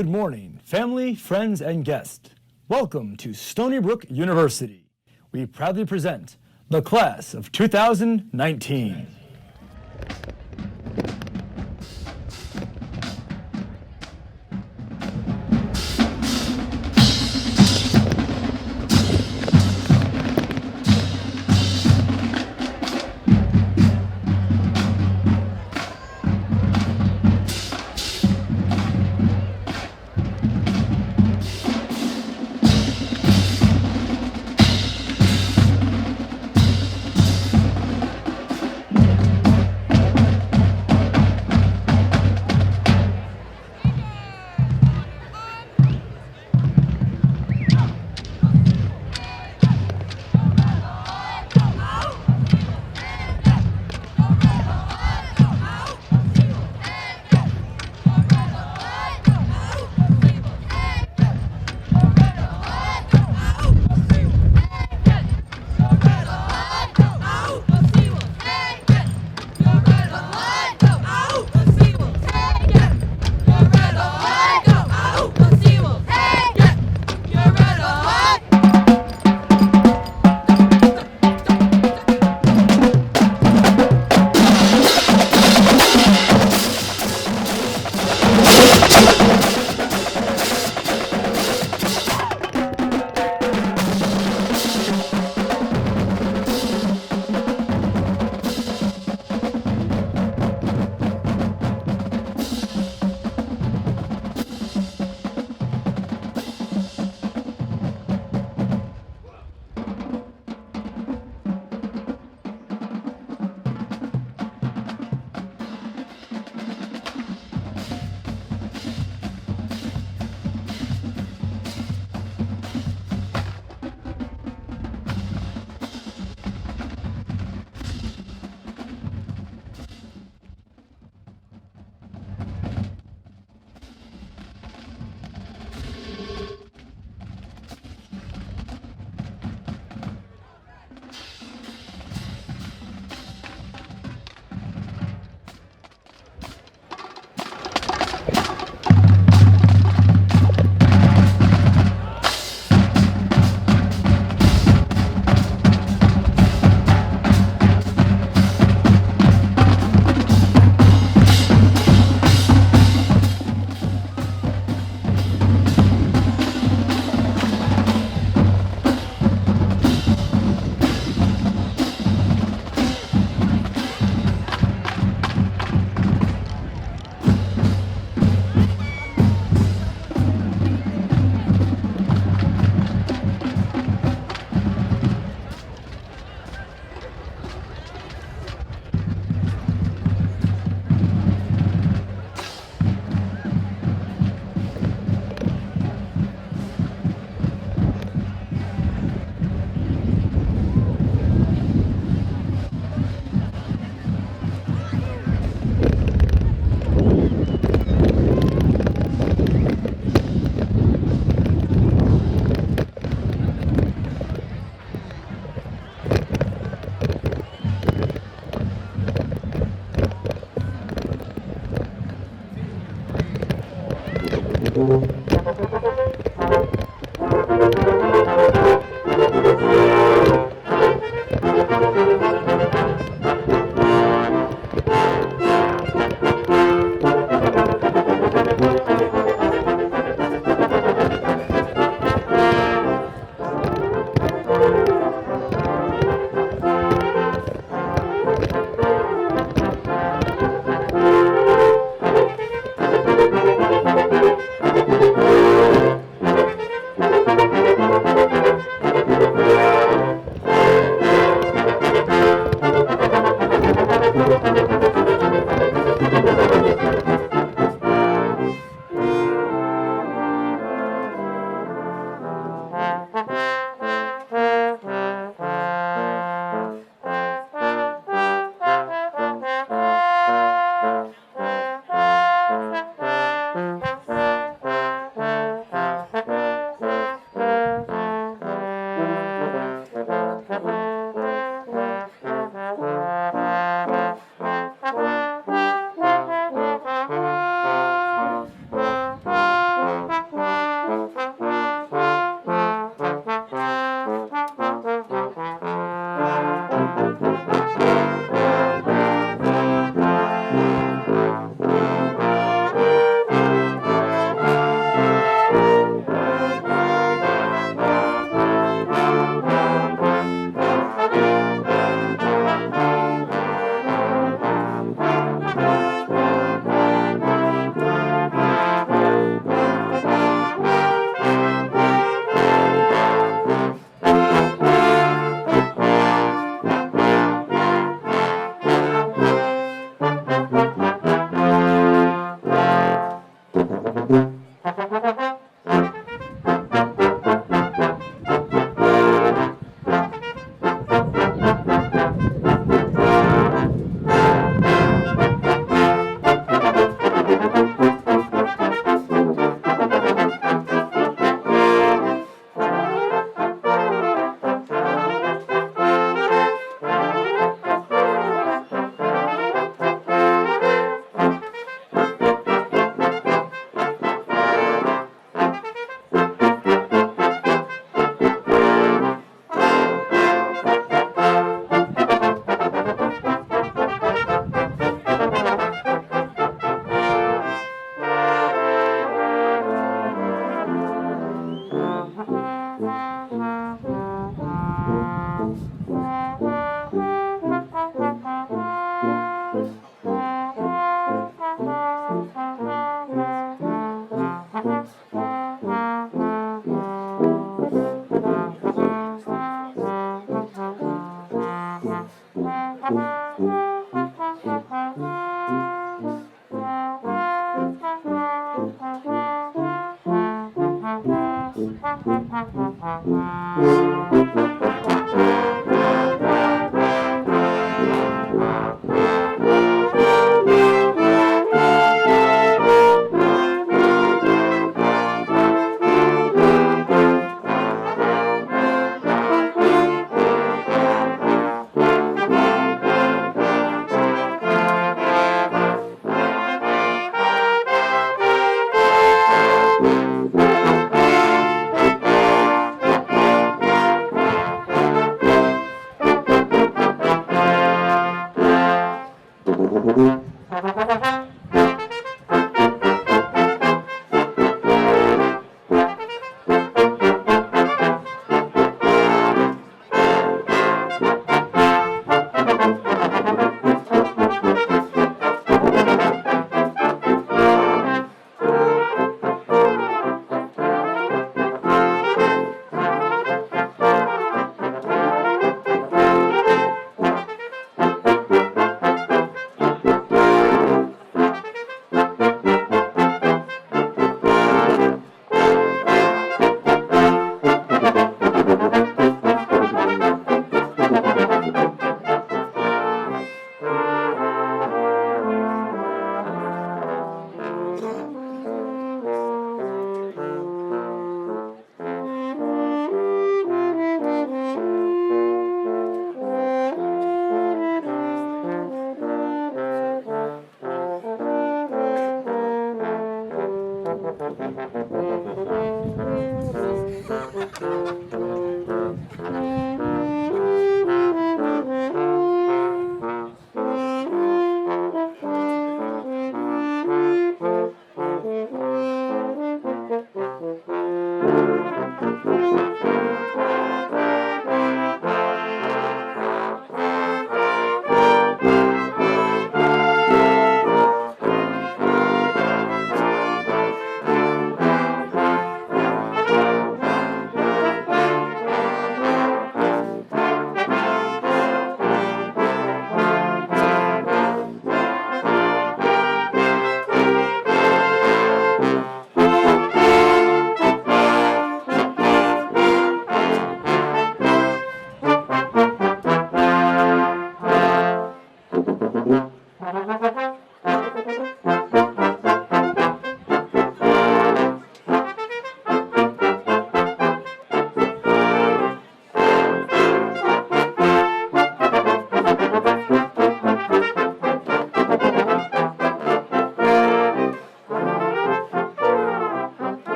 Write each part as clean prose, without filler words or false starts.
Good morning, family, friends, and guests. Welcome to Stony Brook University. We proudly present the class of 2019.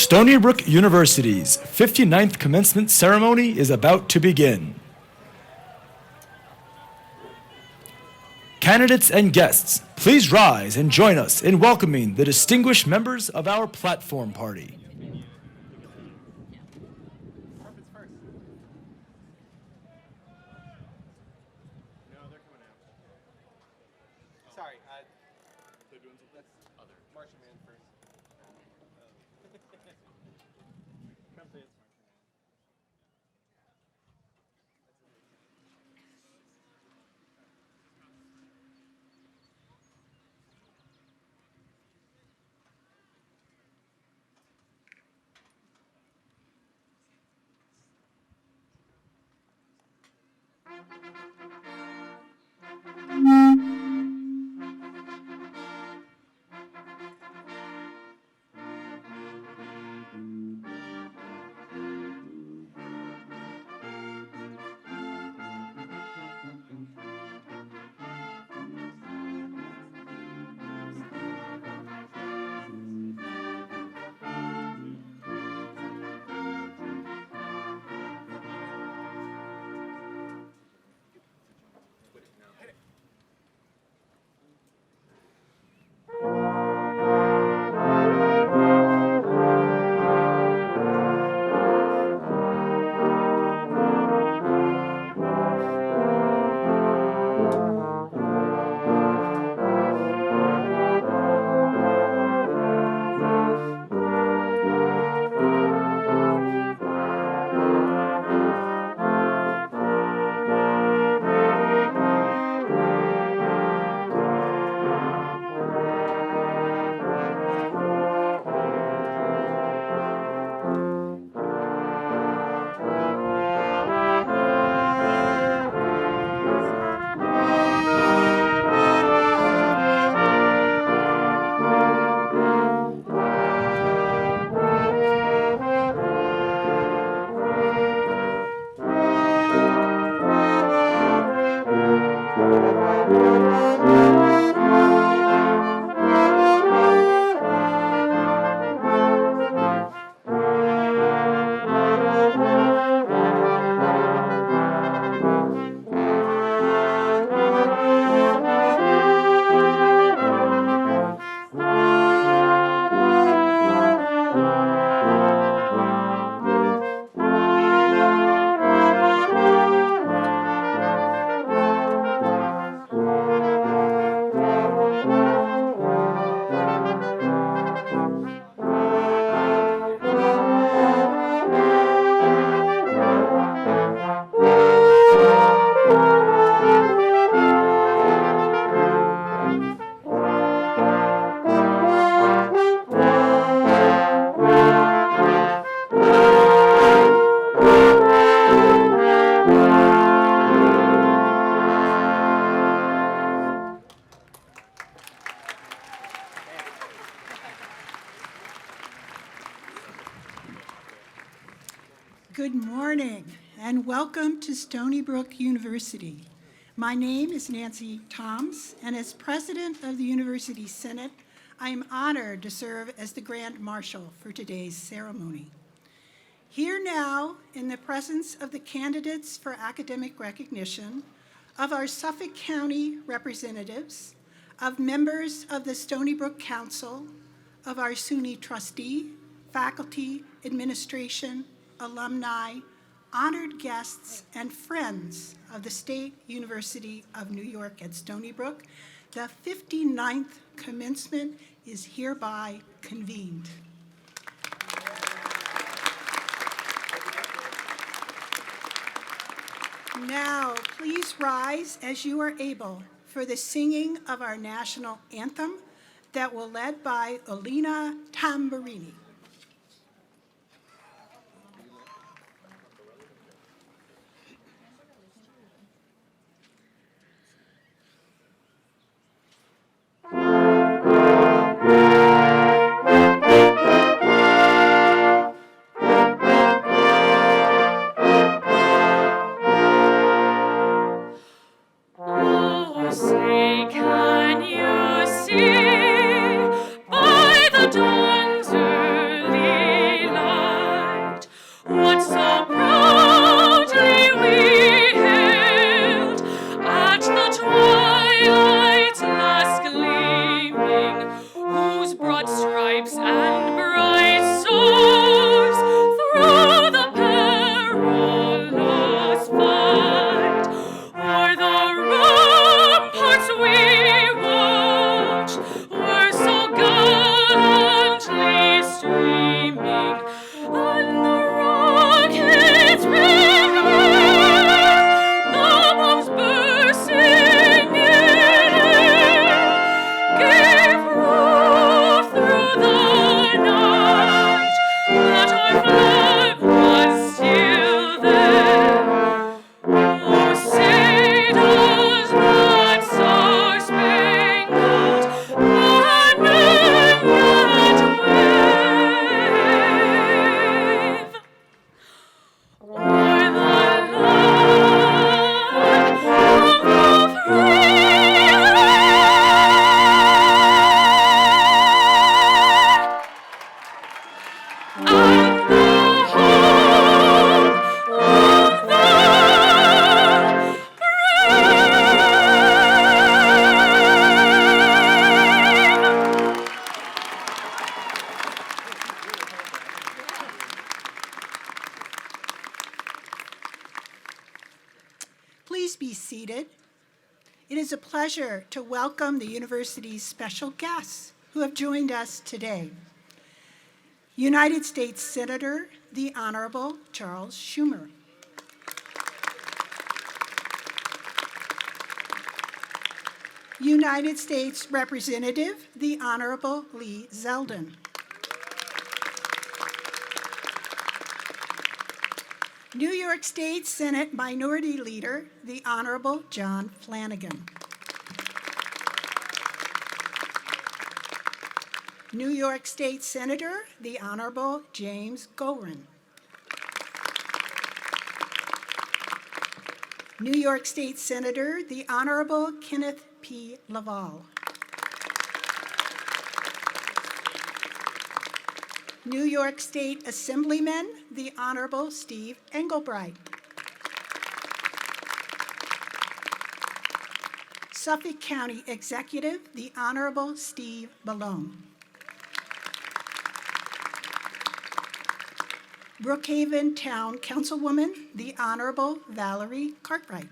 Stony Brook University's 59th commencement ceremony is about to begin. Candidates and guests, please rise and join us in welcoming the distinguished members of our platform party. morning and welcome to Stony Brook University. My name is Nancy Toms, and as president of the University Senate, I am honored to serve as the Grand Marshal for today's ceremony. Here now, in the presence of the candidates for academic recognition, of our Suffolk County representatives, of members of the Stony Brook Council, of our SUNY trustee, faculty, administration, alumni, honored guests, and friends of the State University of New York at Stony Brook, the 59th commencement is hereby convened. Now, please rise as you are able for the singing of our national anthem that will be led by Olina Tamburini. Please be seated. It is a pleasure to welcome the university's special guests who have joined us today. United States Senator, the Honorable Charles Schumer. United States Representative, the Honorable Lee Zeldin. New York State Senate Minority Leader, the Honorable John Flanagan. New York State Senator, the Honorable James Gorin. New York State Senator, the Honorable Kenneth P. Laval. New York State Assemblyman, the Honorable Steve Engelbright. Suffolk County Executive, the Honorable Steve Ballone. Brookhaven Town Councilwoman, the Honorable Valerie Cartwright.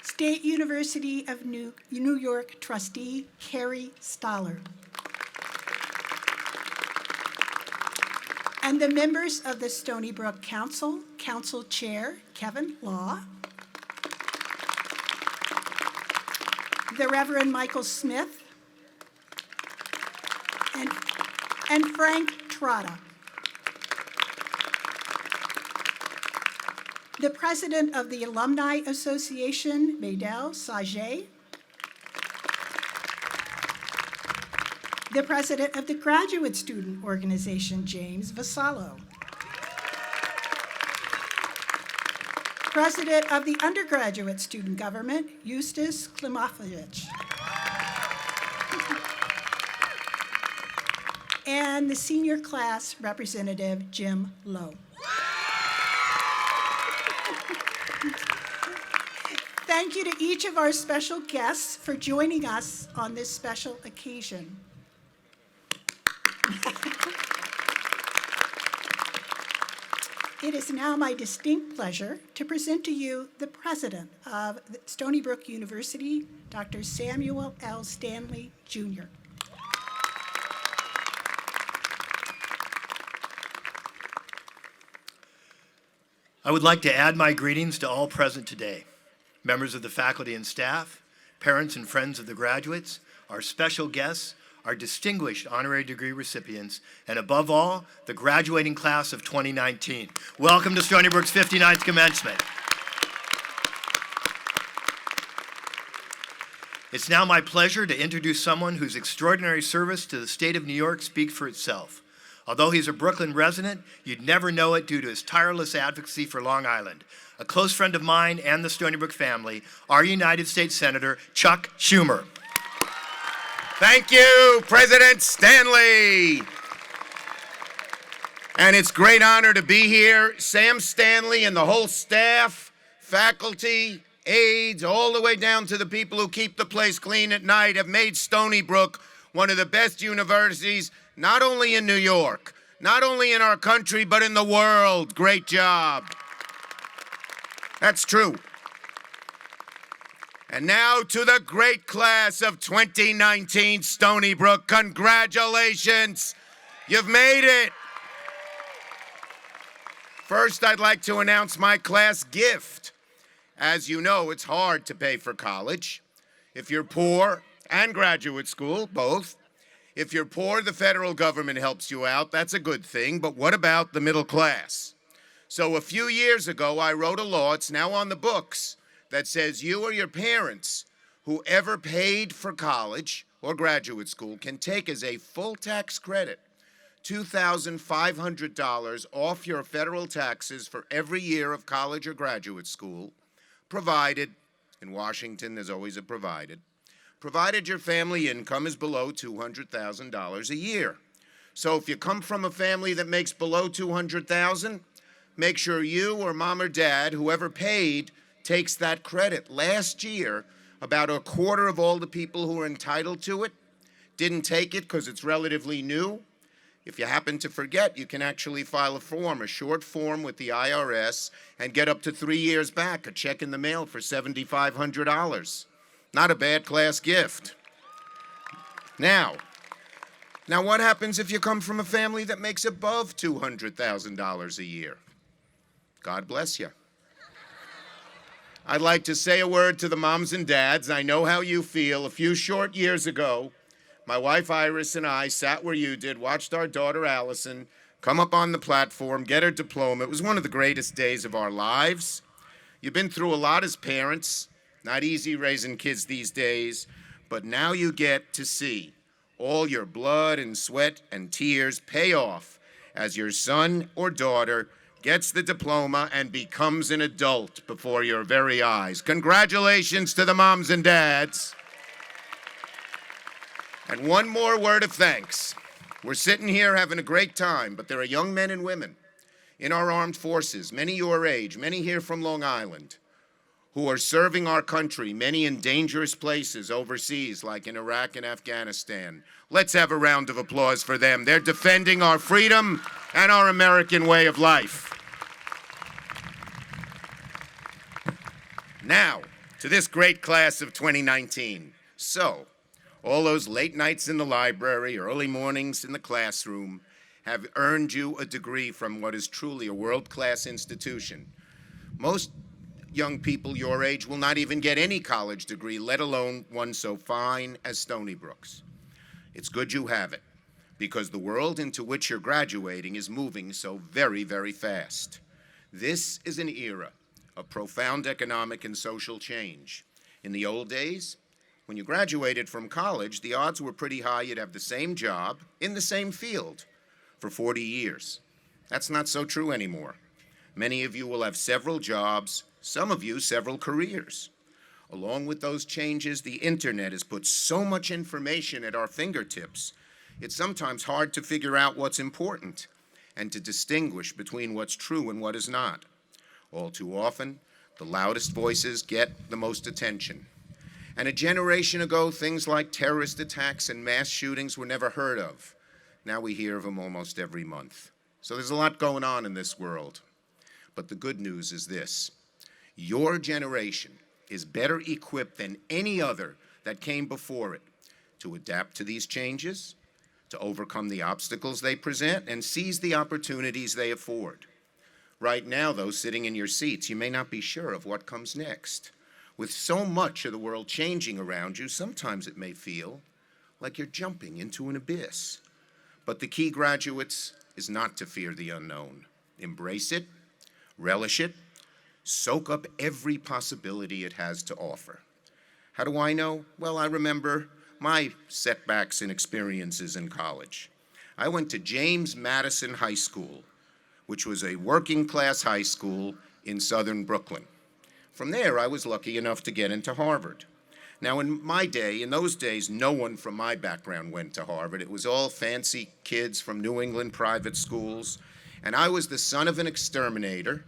State University of New York Trustee Carrie Stoller. And the members of the Stony Brook Council, Council Chair Kevin Law, the Reverend Michael Smith, and Frank Trotta. The President of the Alumni Association, Maydel Saget. the president of the Graduate Student Organization, James Vasallo. President of the Undergraduate Student Government, Eustace Klimofovich. And the senior class representative, Jim Lowe. Thank you to each of our special guests for joining us on this special occasion. It is now my distinct pleasure to present to you the president of Stony Brook University, Dr. Samuel L. Stanley, Jr. I would like to add my greetings to all present today, members of the faculty and staff, parents and friends of the graduates, our special guests, our distinguished honorary degree recipients, and above all, the graduating class of 2019. Welcome to Stony Brook's 59th commencement. It's now my pleasure to introduce someone whose extraordinary service to the state of New York speaks for itself. Although he's a Brooklyn resident, you'd never know it due to his tireless advocacy for Long Island. A close friend of mine and the Stony Brook family, our United States Senator, Chuck Schumer. Thank you, President Stanley. And it's a great honor to be here. Sam Stanley and the whole staff, faculty, aides, all the way down to the people who keep the place clean at night have made Stony Brook one of the best universities, not only in New York, not only in our country, but in the world. Great job. That's true. And now to the great class of 2019, Stony Brook. Congratulations. You've made it. First, I'd like to announce my class gift. As you know, it's hard to pay for college. If you're poor, and graduate school, both. If you're poor, the federal government helps you out. That's a good thing. But what about the middle class? So a few years ago, I wrote a law, it's now on the books, that says you or your parents, whoever paid for college or graduate school, can take as a full tax credit $2,500 off your federal taxes for every year of college or graduate school, provided, in Washington there's always a provided your family income is below $200,000 a year. So if you come from a family that makes below $200,000, make sure you or mom or dad, whoever paid, takes that credit. Last year, about a quarter of all the people who are entitled to it didn't take it because it's relatively new. If you happen to forget, you can actually file a form, a short form with the IRS, and get up to 3 years back, a check in the mail for $7,500. Not a bad class gift. Now what happens if you come from a family that makes above $200,000 a year? God bless you. I'd like to say a word to the moms and dads. I know how you feel. A few short years ago, my wife Iris and I sat where you did, watched our daughter Allison come up on the platform, get her diploma. It was one of the greatest days of our lives. You've been through a lot as parents. Not easy raising kids these days, but now you get to see all your blood and sweat and tears pay off as your son or daughter gets the diploma and becomes an adult before your very eyes. Congratulations to the moms and dads. And one more word of thanks. We're sitting here having a great time, but there are young men and women in our armed forces, many your age, many here from Long Island, who are serving our country, many in dangerous places overseas, like in Iraq and Afghanistan. Let's have a round of applause for them. They're defending our freedom and our American way of life. Now, to this great class of 2019. So, all those late nights in the library, early mornings in the classroom, have earned you a degree from what is truly a world-class institution. Most young people your age will not even get any college degree, let alone one so fine as Stony Brook's. It's good you have it, because the world into which you're graduating is moving so very, very fast. This is an era of profound economic and social change. In the old days, When you graduated from college, the odds were pretty high you'd have the same job in the same field for 40 years. That's not so true anymore. Many of you will have several jobs, some of you several careers. Along with those changes, the internet has put so much information at our fingertips, it's sometimes hard to figure out what's important and to distinguish between what's true and what is not. All too often, the loudest voices get the most attention. And a generation ago, things like terrorist attacks and mass shootings were never heard of. Now we hear of them almost every month. So there's a lot going on in this world. But the good news is this: your generation is better equipped than any other that came before it to adapt to these changes, to overcome the obstacles they present, and seize the opportunities they afford. Right now, though, sitting in your seats, you may not be sure of what comes next. With so much of the world changing around you, sometimes it may feel like you're jumping into an abyss. But the key, graduates, is not to fear the unknown. Embrace it, relish it, soak up every possibility it has to offer. How do I know? Well, I remember my setbacks and experiences in college. I went to James Madison High School, which was a working-class high school in southern Brooklyn. From there, I was lucky enough to get into Harvard. Now, in those days, no one from my background went to Harvard. It was all fancy kids from New England private schools, and I was the son of an exterminator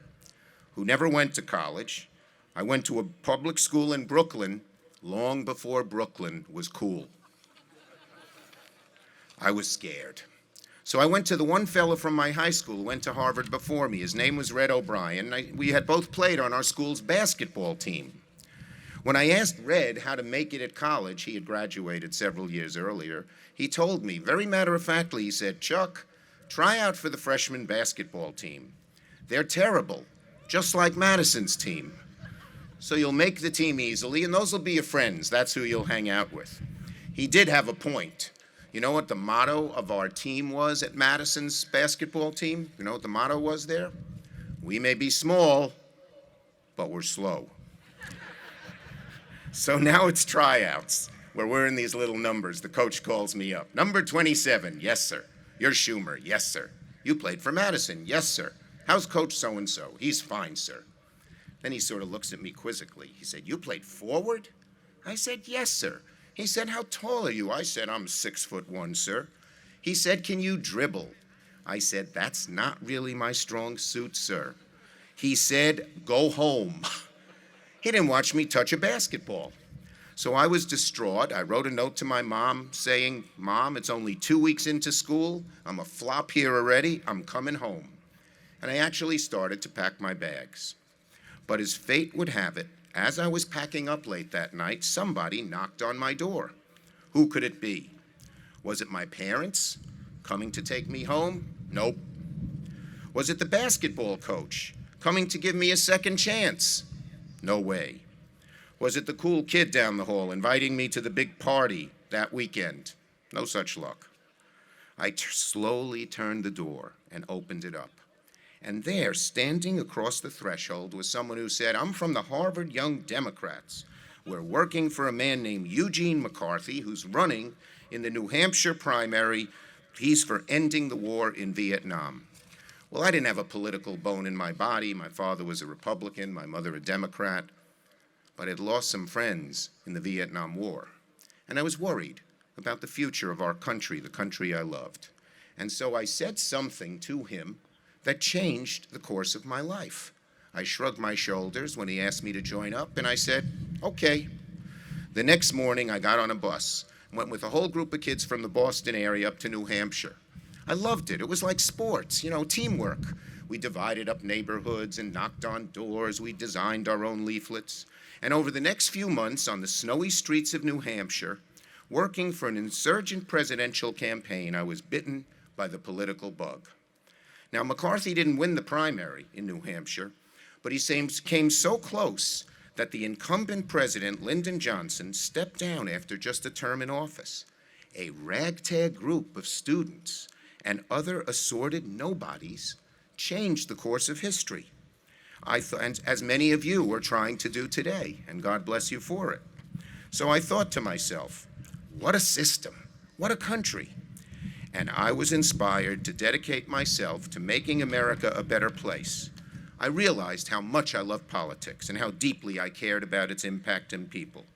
who never went to college. I went to a public school in Brooklyn long before Brooklyn was cool. I was scared. So I went to the one fellow from my high school who went to Harvard before me. His name was Red O'Brien. We had both played on our school's basketball team. When I asked Red how to make it at college, he had graduated several years earlier, he told me, very matter-of-factly, he said, "Chuck, try out for the freshman basketball team. They're terrible, just like Madison's team. So you'll make the team easily, and those will be your friends. That's who you'll hang out with." He did have a point. You know what the motto of our team was at Madison's basketball team? You know what the motto was there? "We may be small, but we're slow." So now it's tryouts, where we're in these little numbers. The coach calls me up. "Number 27, yes, sir. You're Schumer, yes, sir. You played for Madison, yes, sir. How's Coach so-and-so?" "He's fine, sir." Then he sort of looks at me quizzically. He said, "You played forward?" I said, "Yes, sir." He said, "How tall are you?" I said, "I'm 6'1", sir." He said, "Can you dribble?" I said, "That's not really my strong suit, sir." He said, "Go home." He didn't watch me touch a basketball. So I was distraught. I wrote a note to my mom saying, "Mom, it's only 2 weeks into school. I'm a flop here already. I'm coming home." And I actually started to pack my bags. But as fate would have it, as I was packing up late that night, somebody knocked on my door. Who could it be? Was it my parents coming to take me home? Nope. Was it the basketball coach coming to give me a second chance? No way. Was it the cool kid down the hall inviting me to the big party that weekend? No such luck. I slowly turned the door and opened it up. And there, standing across the threshold, was someone who said, "I'm from the Harvard Young Democrats. We're working for a man named Eugene McCarthy, who's running in the New Hampshire primary. He's for ending the war in Vietnam." Well, I didn't have a political bone in my body. My father was a Republican, my mother a Democrat, but I'd lost some friends in the Vietnam War. And I was worried about the future of our country, the country I loved. And so I said something to him that changed the course of my life. I shrugged my shoulders when he asked me to join up, and I said, "Okay." The next morning, I got on a bus, went with a whole group of kids from the Boston area up to New Hampshire. I loved it. It was like sports, teamwork. We divided up neighborhoods and knocked on doors. We designed our own leaflets. And over the next few months on the snowy streets of New Hampshire, working for an insurgent presidential campaign, I was bitten by the political bug. Now, McCarthy didn't win the primary in New Hampshire, but he came so close that the incumbent president, Lyndon Johnson, stepped down after just a term in office. A ragtag group of students and other assorted nobodies changed the course of history. And as many of you are trying to do today, and God bless you for it. So I thought to myself, what a system, what a country. And I was inspired to dedicate myself to making America a better place. I realized how much I loved politics and how deeply I cared about its impact on people.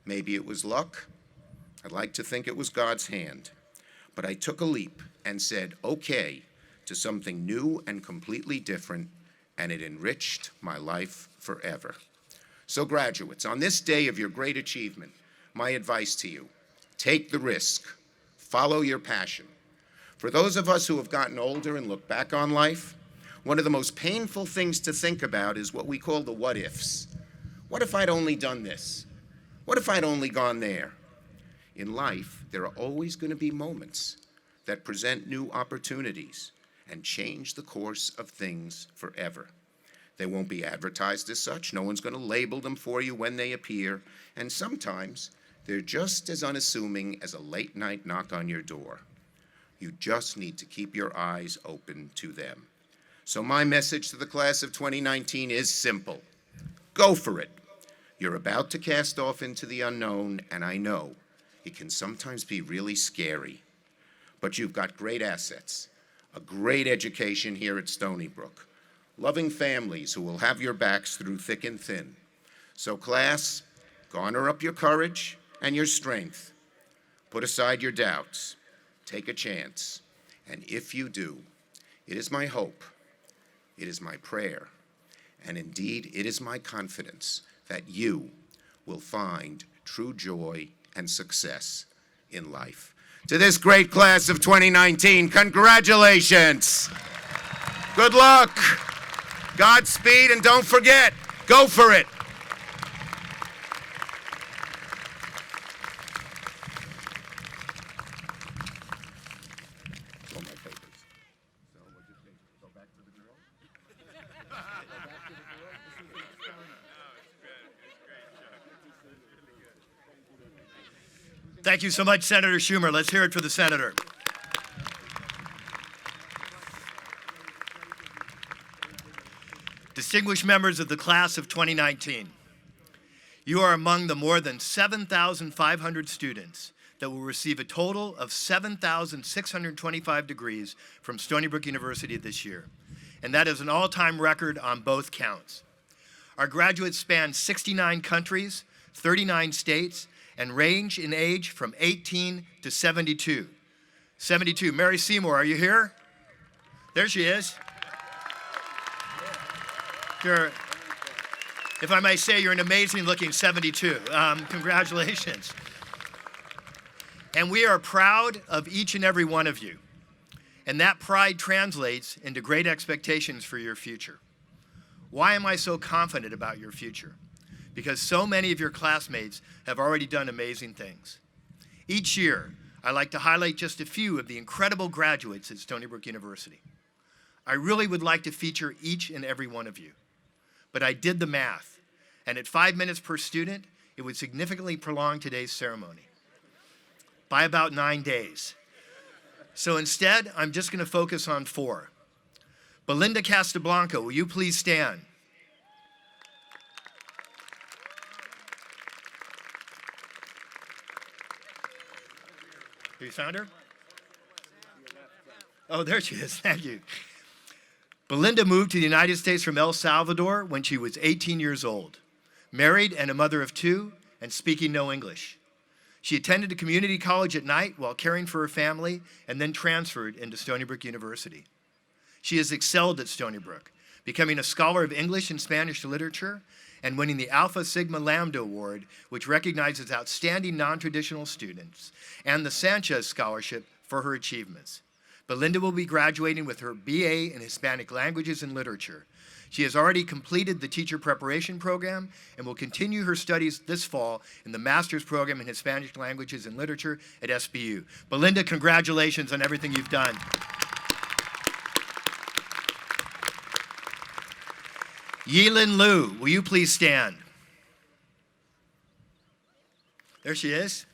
Maybe it was luck. I'd like to think it was God's hand. But I took a leap and said, okay, to something new and completely different, and it enriched my life forever. So graduates, on this day of your great achievement, my advice to you, take the risk, follow your passion. For those of us who have gotten older and look back on life, one of the most painful things to think about is what we call the what ifs. What if I'd only done this? What if I'd only gone there? In life, there are always going to be moments that present new opportunities and change the course of things forever. They won't be advertised as such. No one's going to label them for you when they appear. And sometimes they're just as unassuming as a late night knock on your door. You just need to keep your eyes open to them. So my message to the class of 2019 is simple. Go for it. You're about to cast off into the unknown, and I know it can sometimes be really scary. But you've got great assets, a great education here at Stony Brook, loving families who will have your backs through thick and thin. So class, garner up your courage and your strength. Put aside your doubts. Take a chance. And if you do, it is my hope, it is my prayer, and indeed it is my confidence that you will find true joy and success in life. To this great class of 2019, congratulations. Good luck. Godspeed, and don't forget, go for it. All my papers. So what do you think? Go back to the girl? Thank you so much, Senator Schumer. Let's hear it for the senator. Distinguished members of the class of 2019, you are among the more than 7,500 students that will receive a total of 7,625 degrees from Stony Brook University this year, and that is an all-time record on both counts. Our graduates span 69 countries, 39 states, and range in age from 18 to 72. 72. Mary Seymour, are you here? There she is. If I may say, you're an amazing-looking 72. Congratulations. And we are proud of each and every one of you. And that pride translates into great expectations for your future. Why am I so confident about your future? Because so many of your classmates have already done amazing things. Each year, I like to highlight just a few of the incredible graduates at Stony Brook University. I really would like to feature each and every one of you. But I did the math, and at 5 minutes per student, it would significantly prolong today's ceremony by about 9 days. So instead, I'm just going to focus on 4. Belinda Castablanca, will you please stand? Have you found her? Oh, there she is. Thank you. Belinda moved to the United States from El Salvador when she was 18 years old, married and a mother of 2, and speaking no English. She attended a community college at night while caring for her family and then transferred into Stony Brook University. She has excelled at Stony Brook, becoming a scholar of English and Spanish literature and winning the Alpha Sigma Lambda Award, which recognizes outstanding non-traditional students, and the Sanchez Scholarship for her achievements. Belinda will be graduating with her BA in Hispanic Languages and Literature. She has already completed the teacher preparation program and will continue her studies this fall in the master's program in Hispanic Languages and Literature at SBU. Belinda, congratulations on everything you've done. Yilin Liu, will you please stand? There she is.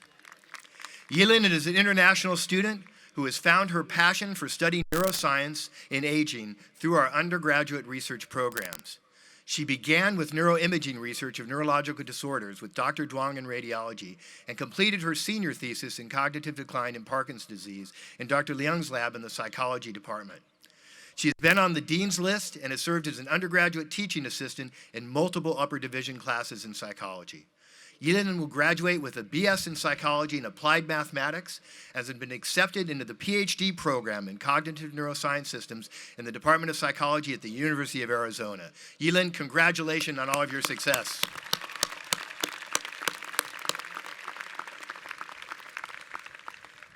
Yilin is an international student who has found her passion for studying neuroscience in aging through our undergraduate research programs. She began with neuroimaging research of neurological disorders with Dr. Duong in radiology and completed her senior thesis in cognitive decline and Parkinson's disease in Dr. Leung's lab in the psychology department. She has been on the dean's list and has served as an undergraduate teaching assistant in multiple upper division classes in psychology. Yilin will graduate with a BS in psychology and applied mathematics, and has been accepted into the PhD program in cognitive neuroscience systems in the Department of Psychology at the University of Arizona. Yilin, congratulations on all of your success.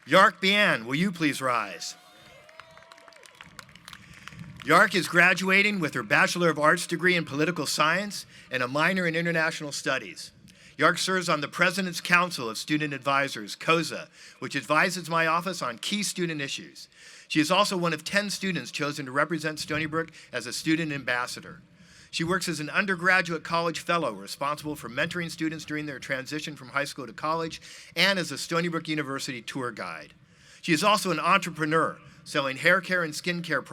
Yark Bian, will you please rise? Yark is graduating with her Bachelor of Arts degree in Political Science and a minor in International Studies. Yark serves on the President's Council of Student Advisors, COSA, which advises my office on key student issues. She is also one of 10 students chosen to represent Stony Brook as a student ambassador. She works as an undergraduate college fellow responsible for mentoring students during their transition from high school to college and as a Stony Brook University tour guide. She is also an entrepreneur, selling hair care and skincare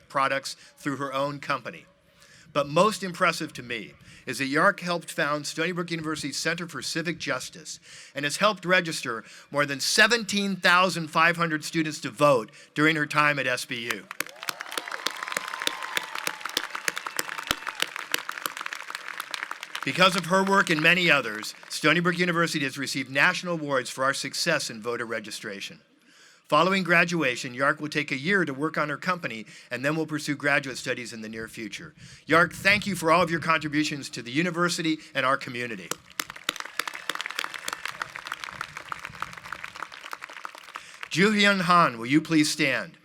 products through her own company. But most impressive to me is that Yark helped found Stony Brook University's Center for Civic Justice and has helped register more than 17,500 students to vote during her time at SBU. Because of her work and many others, Stony Brook University has received national awards for our success in voter registration. Following graduation, Yark will take a year to work on her company and then will pursue graduate studies in the near future. Yark, thank you for all of your contributions to the university and our community. Ju-hyun Han, will you please stand?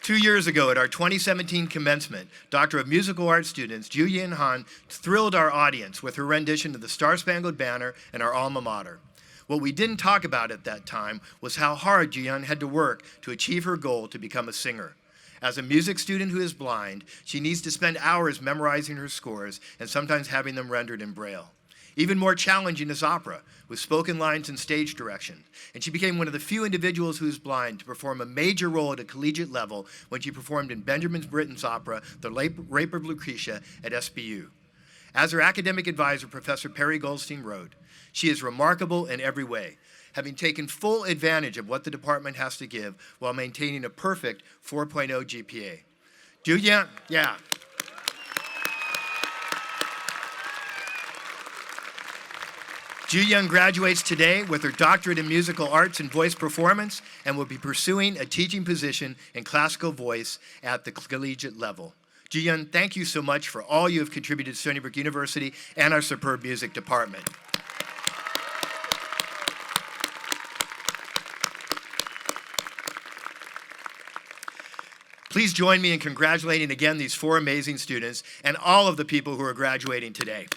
2 years ago at our 2017 commencement, Doctor of Musical Arts students Ju-hyun Han thrilled our audience with her rendition of the Star-Spangled Banner and our alma mater. What we didn't talk about at that time was how hard Ju-hyun had to work to achieve her goal to become a singer. As a music student who is blind, she needs to spend hours memorizing her scores and sometimes having them rendered in Braille. Even more challenging is opera, with spoken lines and stage direction. And she became one of the few individuals who is blind to perform a major role at a collegiate level when she performed in Benjamin Britten's opera, The Rape of Lucretia, at SBU. As her academic advisor, Professor Perry Goldstein, wrote, she is remarkable in every way, having taken full advantage of what the department has to give while maintaining a perfect 4.0 GPA. Ju-hyun, yeah. Ju-hyun graduates today with her doctorate in musical arts and voice performance and will be pursuing a teaching position in classical voice at the collegiate level. Ju-hyun, thank you so much for all you have contributed to Stony Brook University and our superb music department. Please join me in congratulating again these 4 amazing students and all of the people who are graduating today.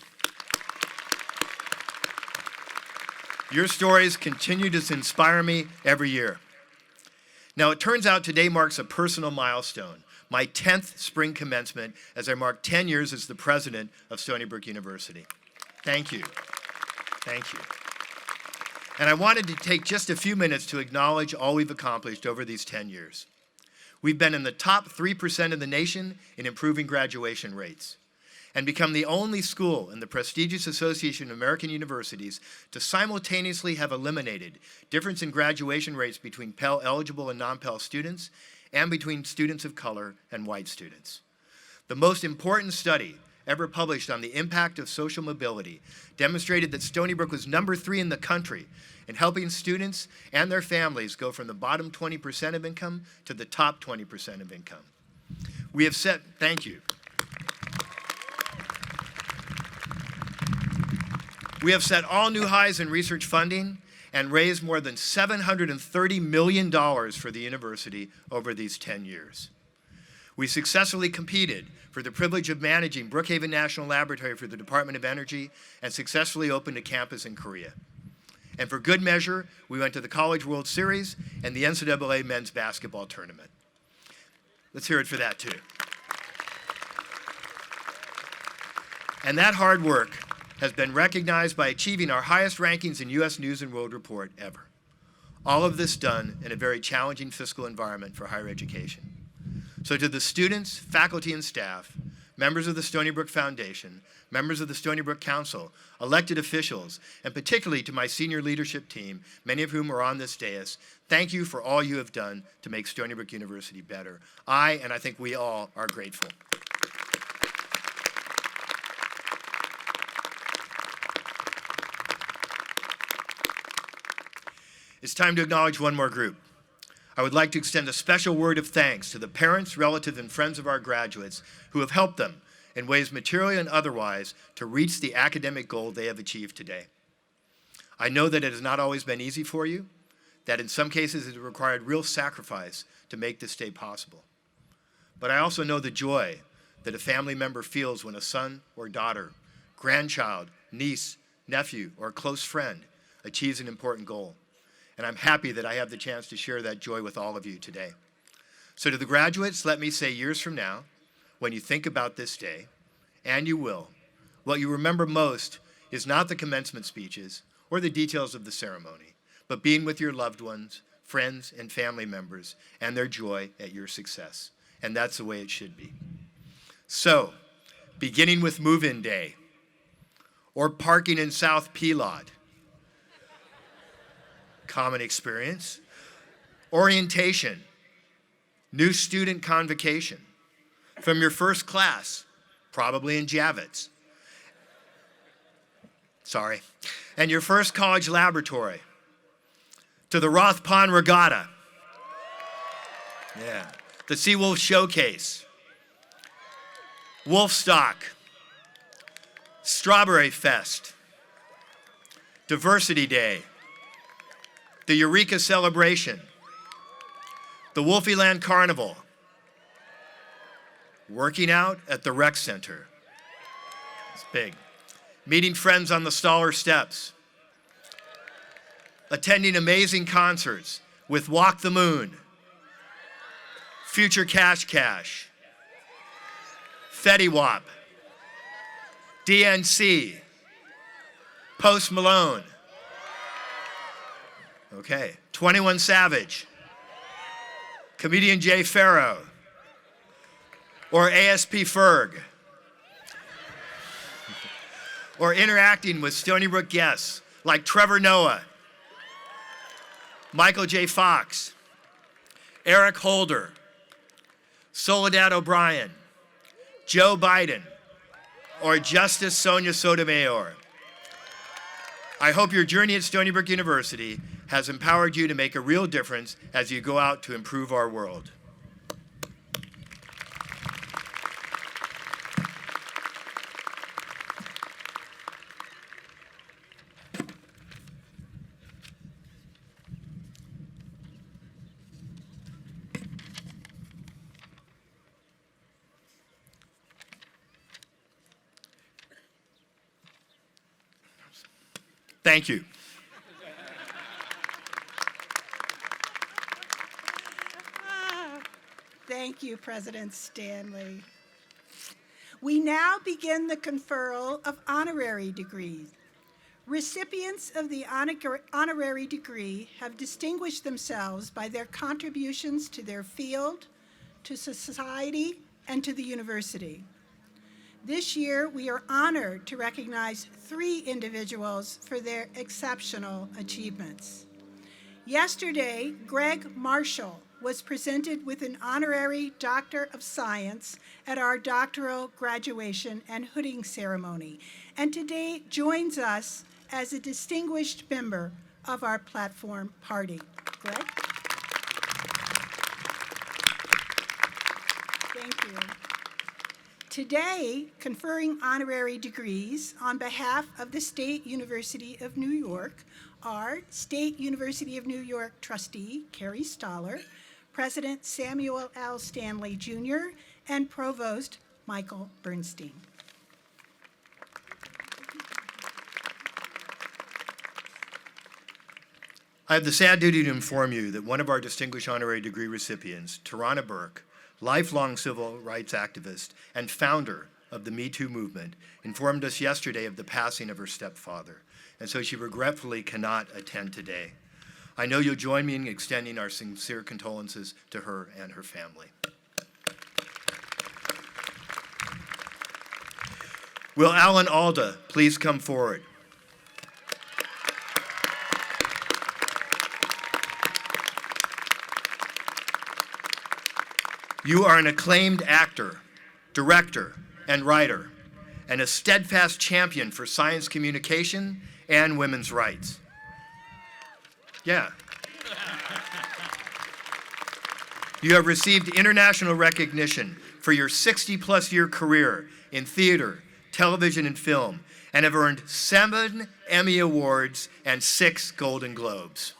Your stories continue to inspire me every year. Now, it turns out today marks a personal milestone, my 10th spring commencement, as I mark 10 years as the president of Stony Brook University. Thank you. Thank you. And I wanted to take just a few minutes to acknowledge all we've accomplished over these 10 years. We've been in the top 3% of the nation in improving graduation rates, and become the only school in the prestigious Association of American Universities to simultaneously have eliminated difference in graduation rates between Pell eligible and non-Pell students and between students of color and white students. The most important study ever published on the impact of social mobility demonstrated that Stony Brook was number 3 in the country in helping students and their families go from the bottom 20% of income to the top 20% of income. We have set, thank you. We have set all new highs in research funding and raised more than $730 million for the university over these 10 years. We successfully competed for the privilege of managing Brookhaven National Laboratory for the Department of Energy and successfully opened a campus in Korea. And for good measure, we went to the College World Series and the NCAA men's basketball tournament. Let's hear it for that too. And that hard work has been recognized by achieving our highest rankings in U.S. News and World Report ever. All of this done in a very challenging fiscal environment for higher education. So to the students, faculty, and staff, members of the Stony Brook Foundation, members of the Stony Brook Council, elected officials, and particularly to my senior leadership team, many of whom are on this dais, thank you for all you have done to make Stony Brook University better. And I think we all are grateful. It's time to acknowledge one more group. I would like to extend a special word of thanks to the parents, relatives, and friends of our graduates who have helped them in ways materially and otherwise to reach the academic goal they have achieved today. I know that it has not always been easy for you, that in some cases it has required real sacrifice to make this day possible. But I also know the joy that a family member feels when a son or daughter, grandchild, niece, nephew, or close friend achieves an important goal. And I'm happy that I have the chance to share that joy with all of you today. So to the graduates, let me say years from now, when you think about this day, and you will, what you remember most is not the commencement speeches or the details of the ceremony, but being with your loved ones, friends, and family members, and their joy at your success. And that's the way it should be. So, beginning with move-in day, or parking in South P-Lot, common experience, orientation, new student convocation, from your first class, probably in Javits, and your first college laboratory, to the Roth Pond Regatta, the Seawolf Showcase, Wolfstock, Strawberry Fest, Diversity Day, the Eureka Celebration, the Wolfieland Carnival, working out at the rec center. It's big. Meeting friends on the Staller Steps, attending amazing concerts with Walk the Moon, Future Cash Cash, Fetty Wap, DNC, Post Malone, 21 Savage, comedian Jay Farrow, or ASP Ferg, or interacting with Stony Brook guests like Trevor Noah, Michael J. Fox, Eric Holder, Soledad O'Brien, Joe Biden, or Justice Sonia Sotomayor. I hope your journey at Stony Brook University has empowered you to make a real difference as you go out to improve our world. Thank you. Thank you, President Stanley. We now begin the conferral of honorary degrees. Recipients of the honorary degree have distinguished themselves by their contributions to their field, to society, and to the university. This year, we are honored to recognize 3 individuals for their exceptional achievements. Yesterday, Greg Marshall was presented with an honorary Doctor of Science at our doctoral graduation and hooding ceremony, and today joins us as a distinguished member of our platform party. Greg? Thank you. Today, conferring honorary degrees on behalf of the State University of New York are State University of New York trustee Carrie Stoller, President Samuel L. Stanley Jr., and Provost Michael Bernstein. I have the sad duty to inform you that one of our distinguished honorary degree recipients, Tarana Burke, lifelong civil rights activist and founder of the Me Too movement, informed us yesterday of the passing of her stepfather, and so she regretfully cannot attend today. I know you'll join me in extending our sincere condolences to her and her family. Will Alan Alda please come forward? You are an acclaimed actor, director, and writer, and a steadfast champion for science communication and women's rights. Yeah. You have received international recognition for your 60-plus year career in theater, television, and film, and have earned 7 Emmy Awards and 6 Golden Globes.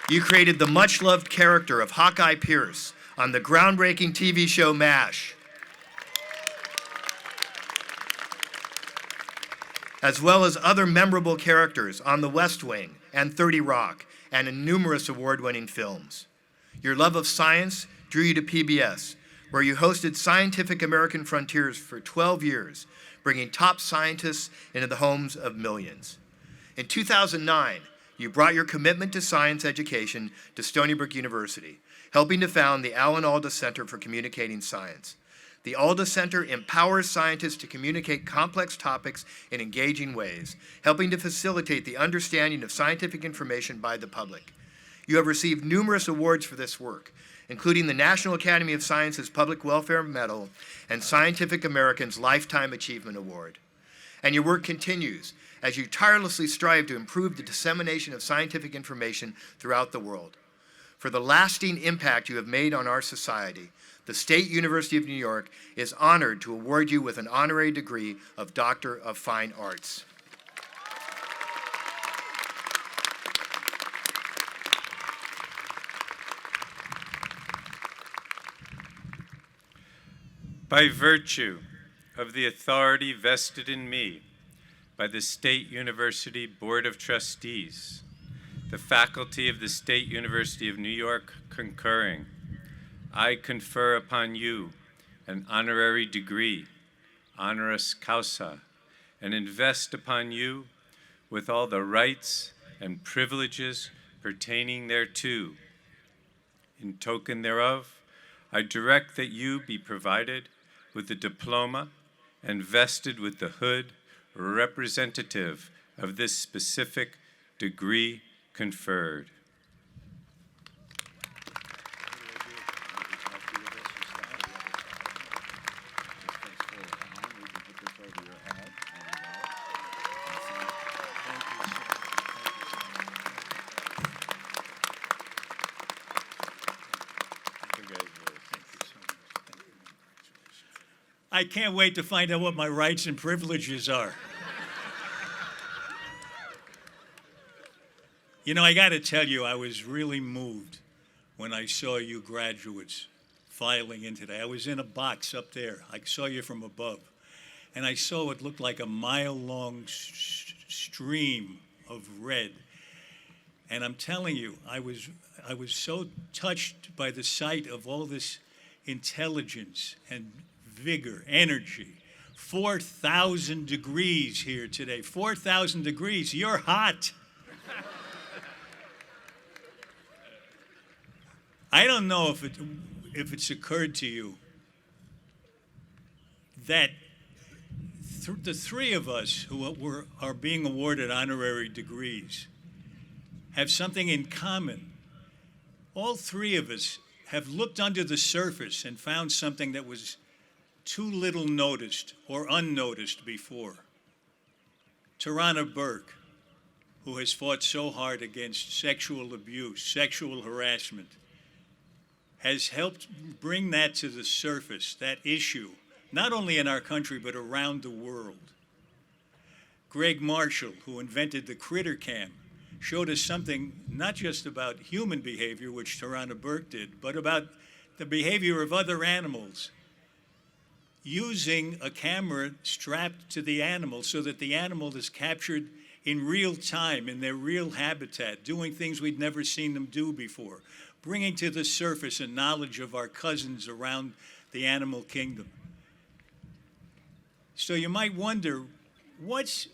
You created the much-loved character of Hawkeye Pierce on the groundbreaking TV show MASH, as well as other memorable characters on The West Wing and 30 Rock, and in numerous award-winning films. Your love of science drew you to PBS, where you hosted Scientific American Frontiers for 12 years, bringing top scientists into the homes of millions. In 2009, you brought your commitment to science education to Stony Brook University, helping to found the Alan Alda Center for Communicating Science. The Alda Center empowers scientists to communicate complex topics in engaging ways, helping to facilitate the understanding of scientific information by the public. You have received numerous awards for this work, including the National Academy of Sciences Public Welfare Medal and Scientific American's Lifetime Achievement Award. And your work continues as you tirelessly strive to improve the dissemination of scientific information throughout the world. For the lasting impact you have made on our society, the State University of New York is honored to award you with an honorary degree of Doctor of Fine Arts. By virtue of the authority vested in me by the State University Board of Trustees, the faculty of the State University of New York concurring, I confer upon you an honorary degree, honoris causa, and invest upon you with all the rights and privileges pertaining thereto. In token thereof, I direct that you be provided with the diploma and vested with the hood representative of this specific degree conferred. I can't wait to find out what my rights and privileges are. You know, I got to tell you, I was really moved when I saw you graduates filing in today. I was in a box up there. I saw you from above, and I saw what looked like a mile-long stream of red. And I'm telling you, I was so touched by the sight of all this intelligence and vigor, energy. 4,000 degrees here today. 4,000 degrees. You're hot. I don't know if it's occurred to you that the three of us who are being awarded honorary degrees have something in common. All three of us have looked under the surface and found something that was too little noticed or unnoticed before. Tarana Burke, who has fought so hard against sexual abuse, sexual harassment, has helped bring that to the surface, that issue, not only in our country, but around the world. Greg Marshall, who invented the critter cam, showed us something not just about human behavior, which Tarana Burke did, but about the behavior of other animals, using a camera strapped to the animal so that the animal is captured in real time, in their real habitat, doing things we'd never seen them do before, bringing to the surface a knowledge of our cousins around the animal kingdom. So you might wonder, what's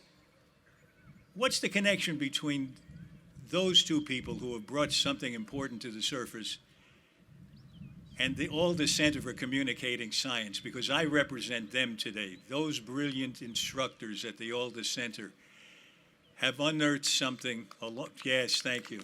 the connection between those two people who have brought something important to the surface and the Alda Center for Communicating Science, because I represent them today. Those brilliant instructors at the Alda Center have unearthed something. Yes, thank you.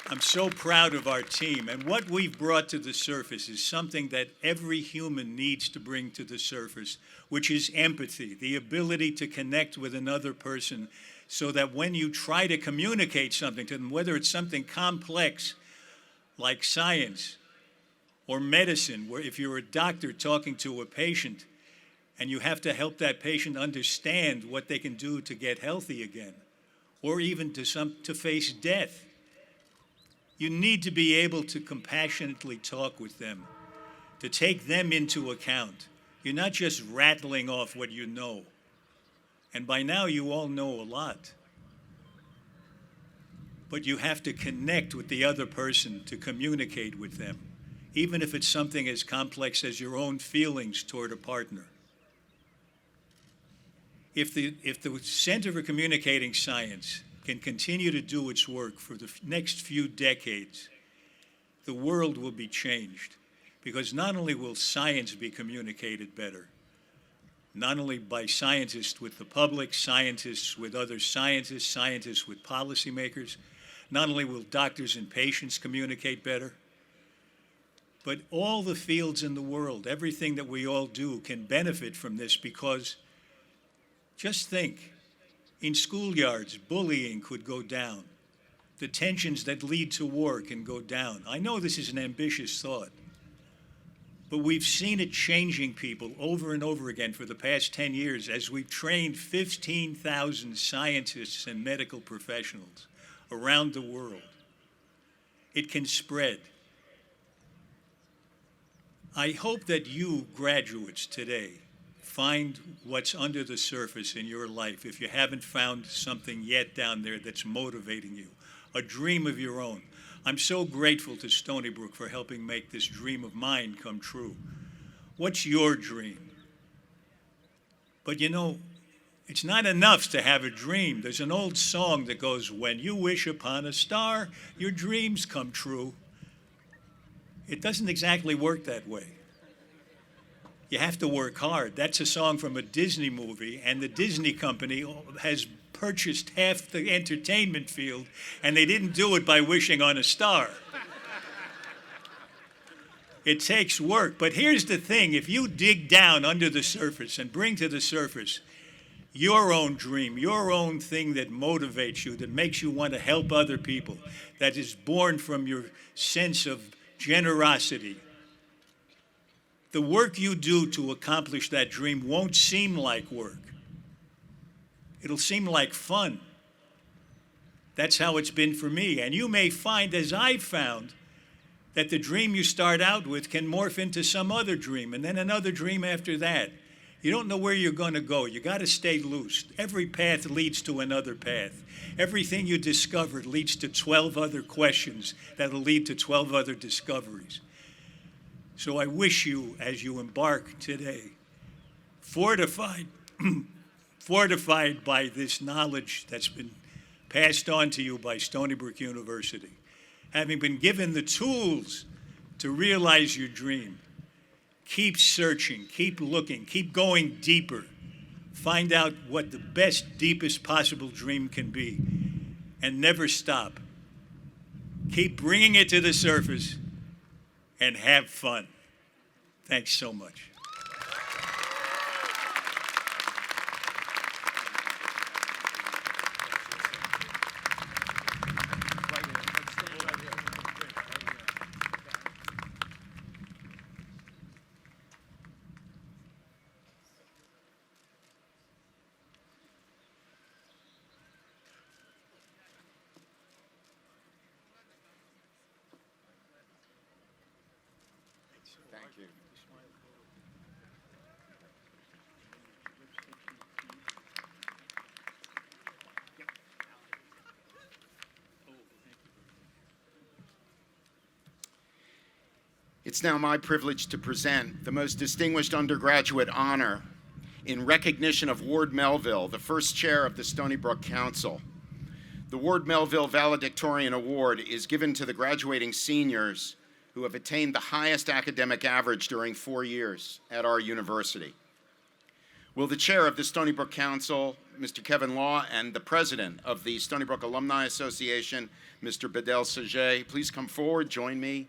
I'm so proud of our team, and what we've brought to the surface is something that every human needs to bring to the surface, which is empathy, the ability to connect with another person so that when you try to communicate something to them, whether it's something complex like science or medicine, where if you're a doctor talking to a patient and you have to help that patient understand what they can do to get healthy again, or even to face death, you need to be able to compassionately talk with them, to take them into account. You're not just rattling off what you know. And by now you all know a lot. But you have to connect with the other person to communicate with them, even if it's something as complex as your own feelings toward a partner. If the Center for Communicating Science can continue to do its work for the next few decades, the world will be changed. Because not only will science be communicated better, not only by scientists with the public, scientists with other scientists, scientists with policymakers, not only will doctors and patients communicate better, but all the fields in the world, everything that we all do can benefit from this, because just think, in schoolyards, bullying could go down. The tensions that lead to war can go down. I know this is an ambitious thought, but we've seen it changing people over and over again for the past 10 years as we've trained 15,000 scientists and medical professionals around the world. It can spread. I hope that you graduates today find what's under the surface in your life, if you haven't found something yet down there that's motivating you, a dream of your own. I'm so grateful to Stony Brook for helping make this dream of mine come true. What's your dream? But you know, it's not enough to have a dream. There's an old song that goes, "When you wish upon a star, your dreams come true." It doesn't exactly work that way. You have to work hard. That's a song from a Disney movie, and the Disney company has purchased half the entertainment field, and they didn't do it by wishing on a star. It takes work, but here's the thing. If you dig down under the surface and bring to the surface your own dream, your own thing that motivates you, that makes you want to help other people, that is born from your sense of generosity, the work you do to accomplish that dream won't seem like work. It'll seem like fun. That's how it's been for me. And you may find, as I've found, that the dream you start out with can morph into some other dream, and then another dream after that. You don't know where you're going to go. You got to stay loose. Every path leads to another path. Everything you discovered leads to 12 other questions that'll lead to 12 other discoveries. So I wish you, as you embark today, fortified by this knowledge that's been passed on to you by Stony Brook University, having been given the tools to realize your dream, keep searching, keep looking, keep going deeper. Find out what the best, deepest possible dream can be, and never stop. Keep bringing it to the surface, and have fun. Thanks so much. Thank you. It's now my privilege to present the most distinguished undergraduate honor in recognition of Ward Melville, the first chair of the Stony Brook Council. The The Ward Melville Valedictorian Award is given to the graduating seniors who have attained the highest academic average during 4 years at our university. Will the chair of the Stony Brook Council, Mr. Kevin Law, and the president of the Stony Brook Alumni Association, Mr. Bedell Saget, please come forward, join me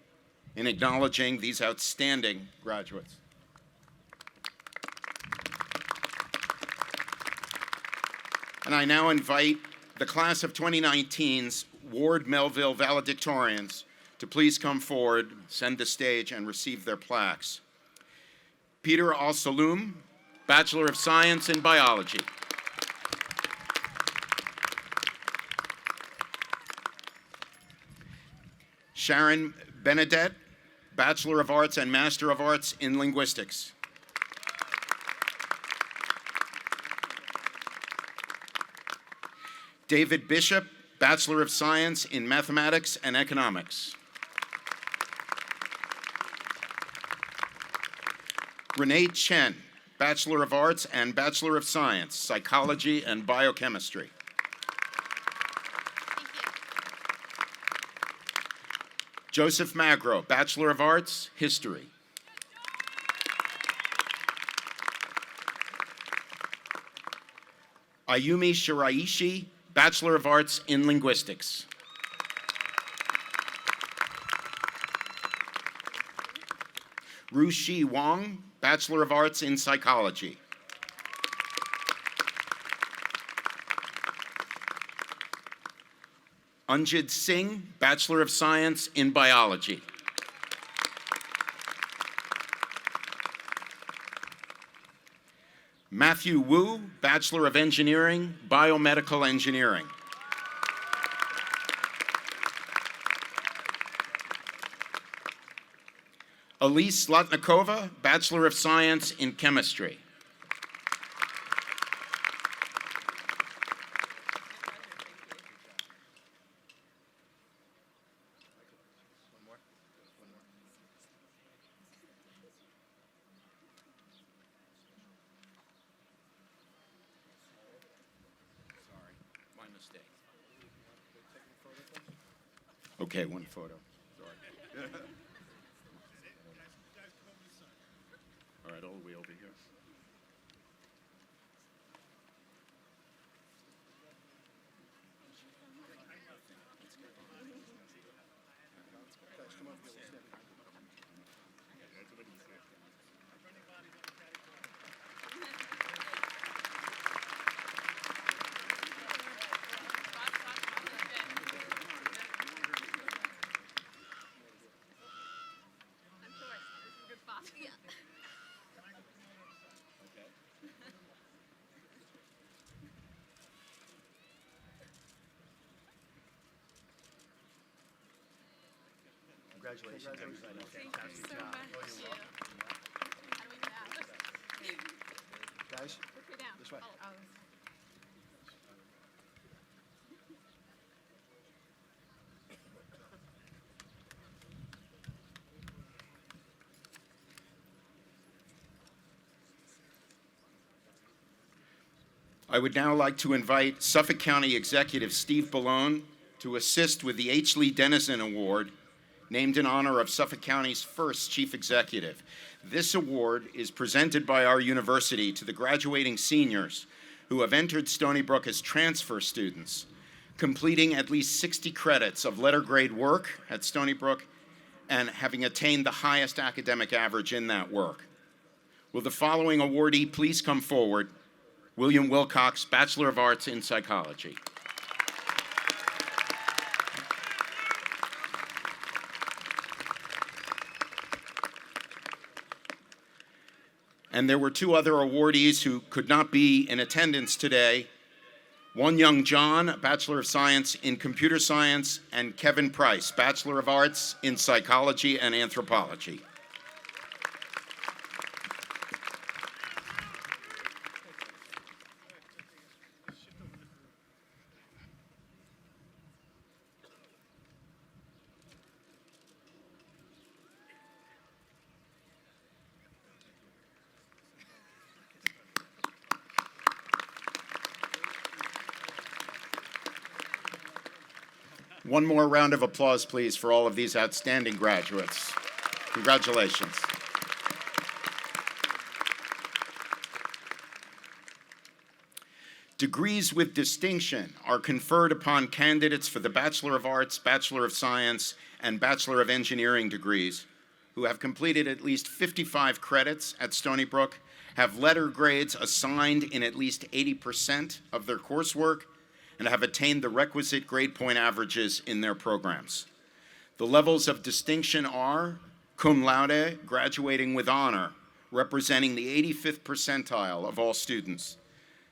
in acknowledging these outstanding graduates. And I now invite the class of 2019's Ward Melville valedictorians to please come forward, send the stage, and receive their plaques. Peter Al-Saloom, Bachelor of Science in Biology. Sharon Benedette, Bachelor of Arts and Master of Arts in Linguistics. David Bishop, Bachelor of Science in Mathematics and Economics. Renee Chen, Bachelor of Arts and Bachelor of Science, Psychology and Biochemistry. Joseph Magro, Bachelor of Arts, History. Ayumi Shiraishi, Bachelor of Arts in Linguistics. Rushi Wang, Bachelor of Arts in Psychology. Anjid Singh, Bachelor of Science in Biology. Matthew Wu, Bachelor of Engineering, Biomedical Engineering. Elise Latnikova, Bachelor of Science in Chemistry. Okay, one photo. Sorry. All right, all the way over here. Congratulations, everybody. Fantastic job. Guys, this way. I would now like to invite Suffolk County Executive Steve Ballone to assist with the H. Lee Dennison Award, named in honor of Suffolk County's first chief executive. This award is presented by our university to the graduating seniors who have entered Stony Brook as transfer students, completing at least 60 credits of letter grade work at Stony Brook and having attained the highest academic average in that work. Will the following awardee please come forward? William Wilcox, Bachelor of Arts in Psychology. And there were two other awardees who could not be in attendance today. One Young John, Bachelor of Science in Computer Science, and Kevin Price, Bachelor of Arts in Psychology and Anthropology. One more round of applause, please, for all of these outstanding graduates. Congratulations. Degrees with distinction are conferred upon candidates for the Bachelor of Arts, Bachelor of Science, and Bachelor of Engineering degrees who have completed at least 55 credits at Stony Brook, have letter grades assigned in at least 80% of their coursework, and have attained the requisite grade point averages in their programs. The levels of distinction are cum laude, graduating with honor, representing the 85th percentile of all students;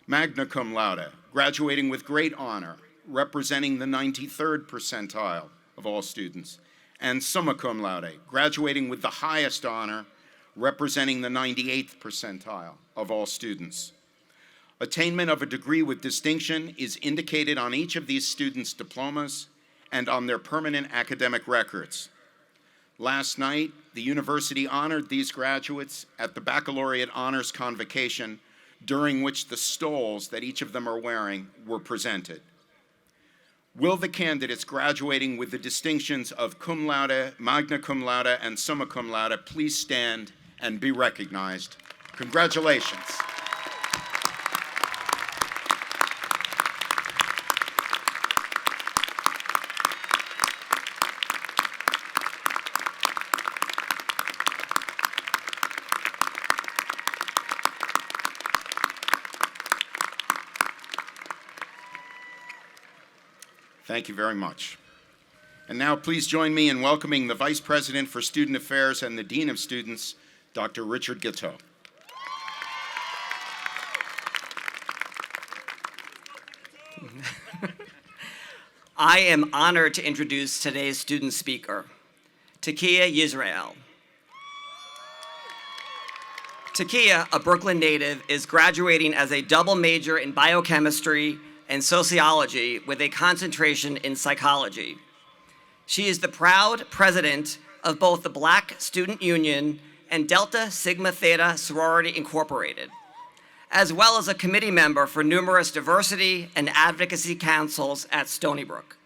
magna cum laude, graduating with great honor, representing the 93rd percentile of all students; and summa cum laude, graduating with the highest honor, representing the 98th percentile of all students. Attainment of a degree with distinction is indicated on each of these students' diplomas and on their permanent academic records. Last night, the university honored these graduates at the Baccalaureate Honors Convocation, during which the stoles that each of them are wearing were presented. Will the candidates graduating with the distinctions of cum laude, magna cum laude, and summa cum laude please stand and be recognized? Congratulations. Thank you very much. And now please join me in welcoming the Vice President for Student Affairs and the Dean of Students, Dr. Richard Guiteau. I am honored to introduce today's student speaker, Takia Yisrael. Takia, a Brooklyn native, is graduating as a double major in biochemistry and sociology with a concentration in psychology. She is the proud president of both the Black Student Union and Delta Sigma Theta Sorority Incorporated, as well as a committee member for numerous diversity and advocacy councils at Stony Brook.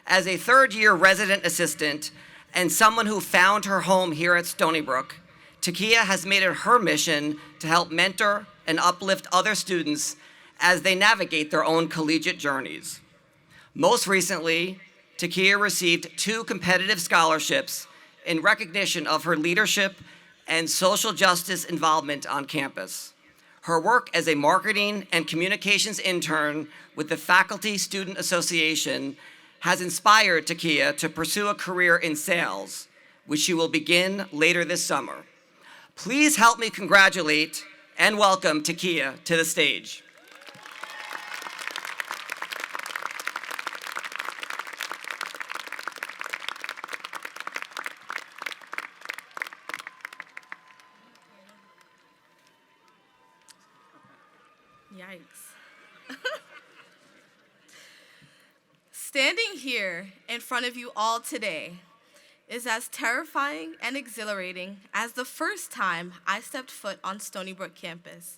As a third-year resident assistant and someone who found her home here at Stony Brook, Takia has made it her mission to help mentor and uplift other students as they navigate their own collegiate journeys. Most recently, Takia received 2 competitive scholarships in recognition of her leadership and social justice involvement on campus. Her work as a marketing and communications intern with the Faculty Student Association has inspired Takia to pursue a career in sales, which she will begin later this summer. Please help me congratulate and welcome Takia to the stage. Yikes. Standing here in front of you all today is as terrifying and exhilarating as the first time I stepped foot on Stony Brook campus.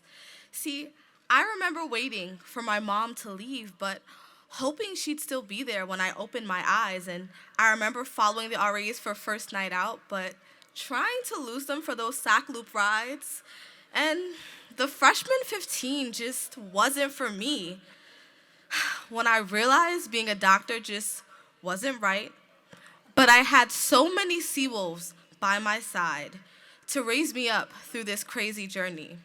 See, I remember waiting for my mom to leave, but hoping she'd still be there when I opened my eyes, and I remember following the RAs for first night out, but trying to lose them for those sack loop rides, and the freshman 15 just wasn't for me. When I realized being a doctor just wasn't right, but I had so many seawolves by my side to raise me up through this crazy journey,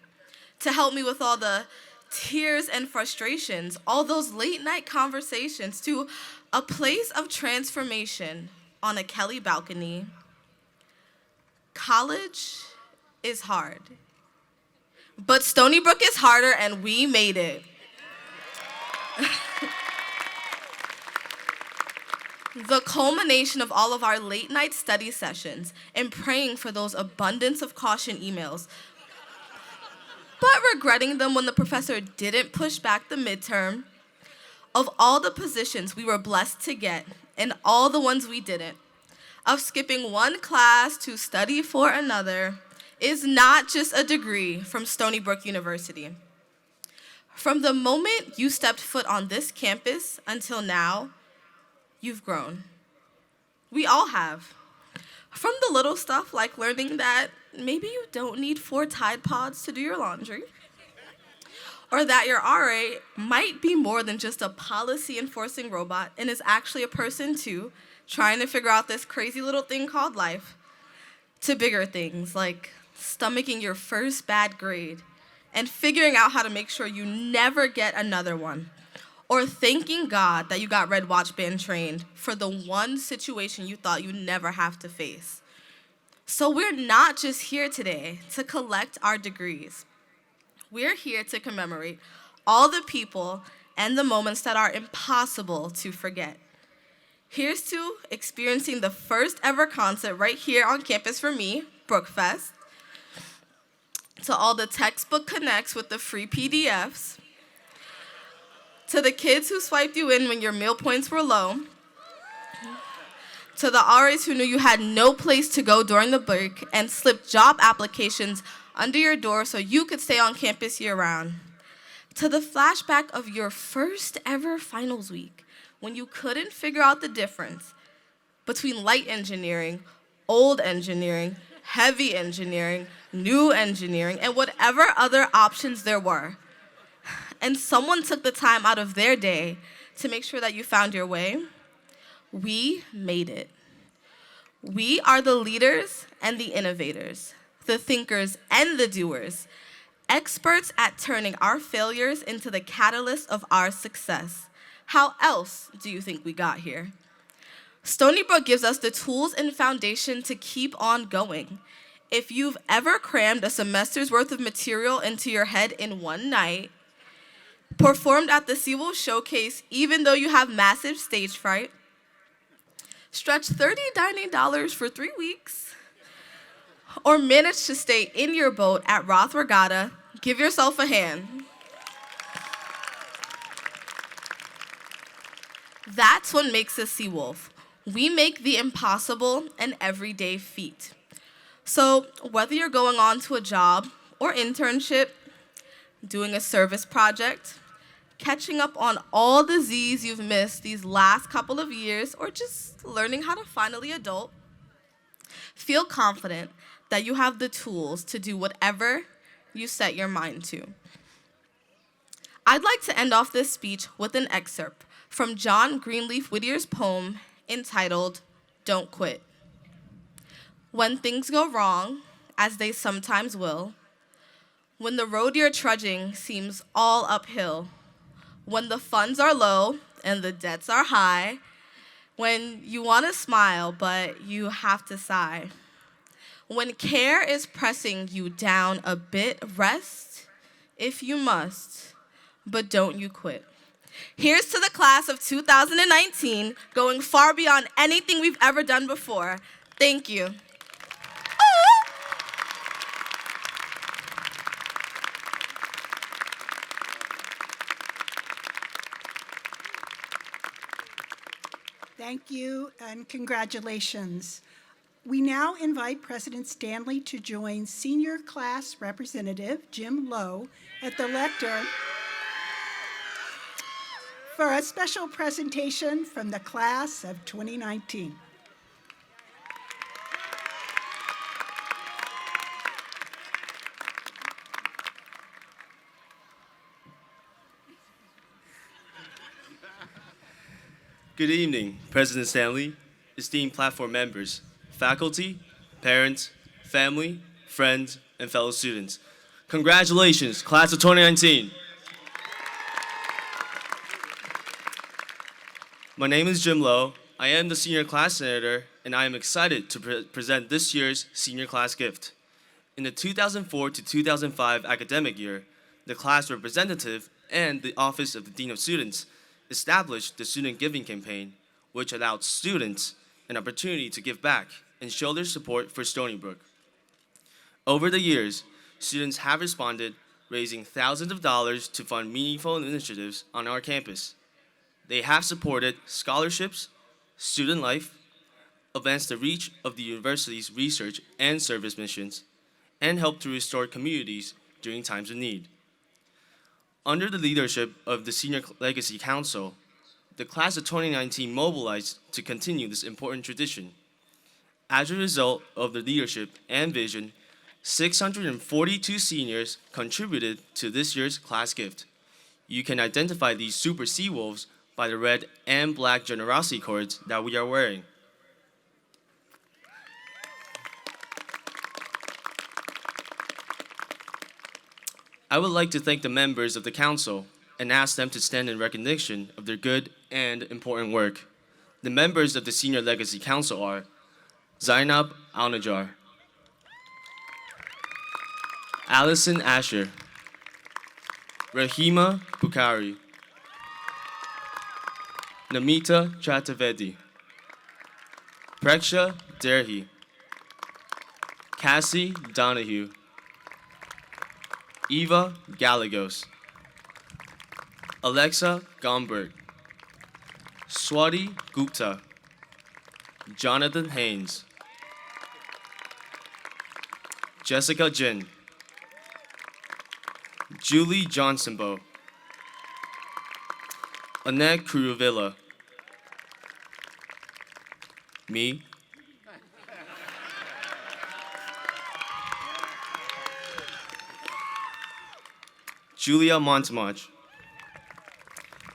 to help me with all the tears and frustrations, all those late night conversations, to a place of transformation on a Kelly balcony. College is hard. But Stony Brook is harder, and we made it. The culmination of all of our late night study sessions and praying for those abundance of caution emails, but regretting them when the professor didn't push back the midterm, of all the positions we were blessed to get and all the ones we didn't, of skipping one class to study for another, is not just a degree from Stony Brook University. From the moment you stepped foot on this campus until now, you've grown. We all have. From the little stuff like learning that maybe you don't need 4 Tide Pods to do your laundry, or that your RA might be more than just a policy enforcing robot and is actually a person too, trying to figure out this crazy little thing called life, to bigger things like stomaching your first bad grade and figuring out how to make sure you never get another one, or thanking God that you got Red Watch Band trained for the one situation you thought you'd never have to face. So we're not just here today to collect our degrees. We're here to commemorate all the people and the moments that are impossible to forget. Here's to experiencing the first ever concert right here on campus for me, Brookfest. To all the textbook connects with the free PDFs. To the kids who swiped you in when your meal points were low. To the RAs who knew you had no place to go during the break and slipped job applications under your door so you could stay on campus year-round. To the flashback of your first ever finals week when you couldn't figure out the difference between light engineering, old engineering, heavy engineering, new engineering, and whatever other options there were. And someone took the time out of their day to make sure that you found your way. We made it. We are the leaders and the innovators, the thinkers and the doers, experts at turning our failures into the catalyst of our success. How else do you think we got here? Stony Brook gives us the tools and foundation to keep on going. If you've ever crammed a semester's worth of material into your head in one night, performed at the Seawolf Showcase even though you have massive stage fright, stretched $30 dining dollars for 3 weeks, or managed to stay in your boat at Roth Regatta, give yourself a hand. That's what makes us Seawolf. We make the impossible an everyday feat. So whether you're going on to a job or internship, doing a service project, catching up on all the Z's you've missed these last couple of years, or just learning how to finally adult, feel confident that you have the tools to do whatever you set your mind to. I'd like to end off this speech with an excerpt from John Greenleaf Whittier's poem entitled, "Don't Quit." When things go wrong, as they sometimes will, when the road you're trudging seems all uphill, when the funds are low and the debts are high, when you want to smile but you have to sigh, when care is pressing you down a bit, rest if you must, but don't you quit. Here's to the class of 2019, going far beyond anything we've ever done before. Thank you. Thank you and congratulations. We now invite President Stanley to join Senior Class Representative Jim Lowe at the lectern for a special presentation from the class of 2019. Good evening, President Stanley, esteemed platform members, faculty, parents, family, friends, and fellow students. Congratulations, class of 2019. My name is Jim Lowe. I am the senior class senator, and I am excited to present this year's senior class gift. In the 2004 to 2005 academic year, the class representative and the Office of the Dean of Students established the Student Giving Campaign, which allowed students an opportunity to give back and show their support for Stony Brook. Over the years, students have responded, raising thousands of dollars to fund meaningful initiatives on our campus. They have supported scholarships, student life, advanced the reach of the university's research and service missions, and helped to restore communities during times of need. Under the leadership of the Senior Legacy Council, the class of 2019 mobilized to continue this important tradition. As a result of their leadership and vision, 642 seniors contributed to this year's class gift. You can identify these super sea wolves by the red and black generosity cords that we are wearing. I would like to thank the members of the council and ask them to stand in recognition of their good and important work. The members of the Senior Legacy Council are Zainab Al-Najjar, Allison Asher, Rahima Bukhari, Namita Chaturvedi, Preksha Derhi, Cassie Donahue, Eva Gallegos, Alexa Gomberg, Swati Gupta, Jonathan Haynes, Jessica Jin, Julie Johnsonbo, Annette Cruvilla, me, Julia Montemach,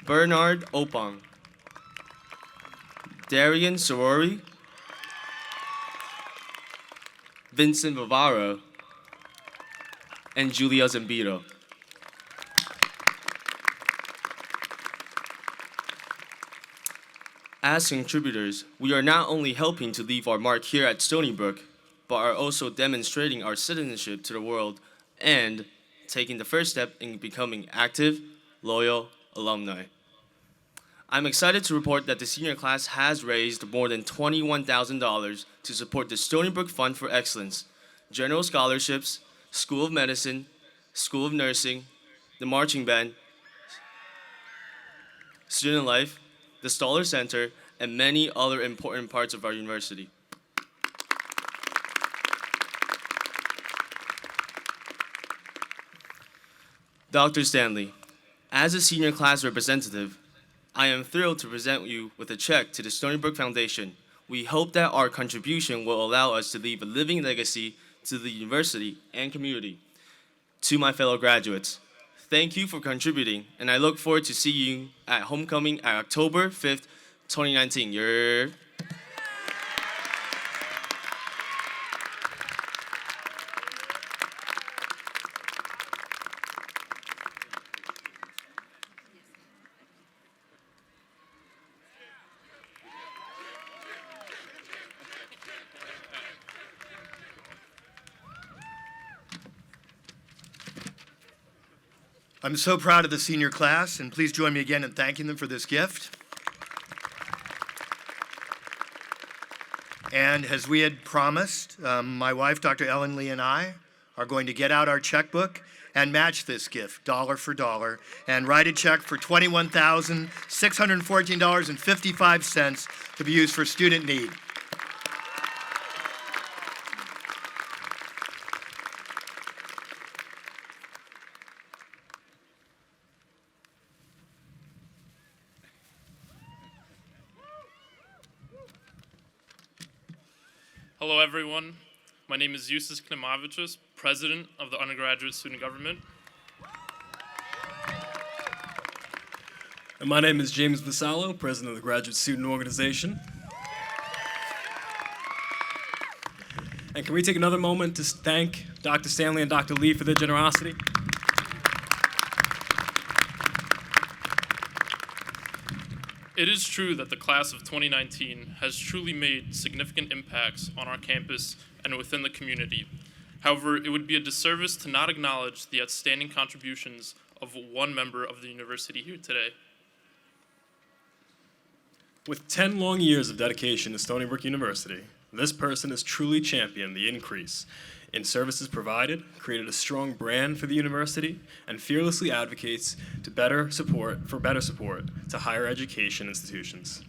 Bernard Opong, Darian Sorori, Vincent Vivaro, and Julia Zambito. As contributors, we are not only helping to leave our mark here at Stony Brook, but are also demonstrating our citizenship to the world and taking the first step in becoming active, loyal alumni. I'm excited to report that the senior class has raised more than $21,000 to support the Stony Brook Fund for Excellence, general scholarships, School of Medicine, School of Nursing, the Marching Band, Student Life, the Stoller Center, and many other important parts of our university. Dr. Stanley, as a senior class representative, I am thrilled to present you with a check to the Stony Brook Foundation. We hope that our contribution will allow us to leave a living legacy to the university and community. To my fellow graduates, thank you for contributing, and I look forward to seeing you at homecoming at October 5th, 2019. I'm so proud of the senior class, and please join me again in thanking them for this gift. And as we had promised, my wife, Dr. Ellen Lee, and I are going to get out our checkbook and match this gift, dollar for dollar, and write a check for $21,614.55 to be used for student need. Hello, everyone. My name is Yusuf Klimovicius, President of the Undergraduate Student Government. And my name is James Vasallo, President of the Graduate Student Organization. And can we take another moment to thank Dr. Stanley and Dr. Lee for their generosity? It is true that the class of 2019 has truly made significant impacts on our campus and within the community. However, it would be a disservice to not acknowledge the outstanding contributions of one member of the university here today. With 10 long years of dedication to Stony Brook University, this person has truly championed the increase in services provided, created a strong brand for the university, and fearlessly advocates for better support to higher education institutions.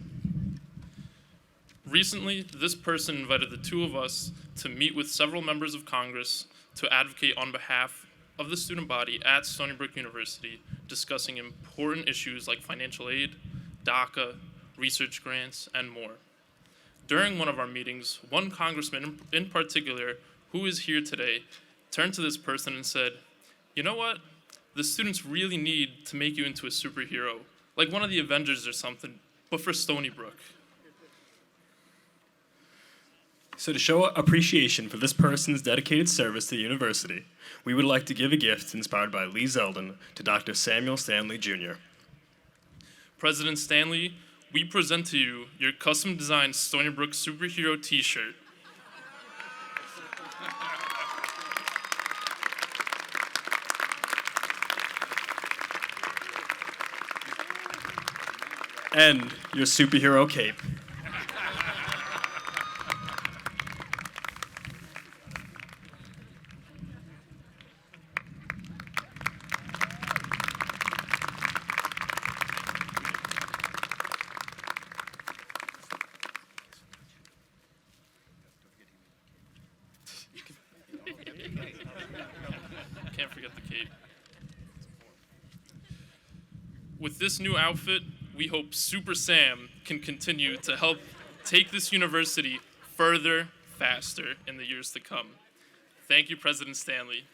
Recently, this person invited the two of us to meet with several members of Congress to advocate on behalf of the student body at Stony Brook University, discussing important issues like financial aid, DACA, research grants, and more. During one of our meetings, one congressman in particular, who is here today, turned to this person and said, "You know what? The students really need to make you into a superhero, like one of the Avengers or something, but for Stony Brook." So to show appreciation for this person's dedicated service to the university, we would like to give a gift inspired by Lee Zeldin to Dr. Samuel Stanley Jr. President Stanley, we present to you your custom-designed Stony Brook superhero t-shirt. And your superhero cape. Can't forget the cape. With this new outfit, we hope Super Sam can continue to help take this university further, faster in the years to come. Thank you, President Stanley.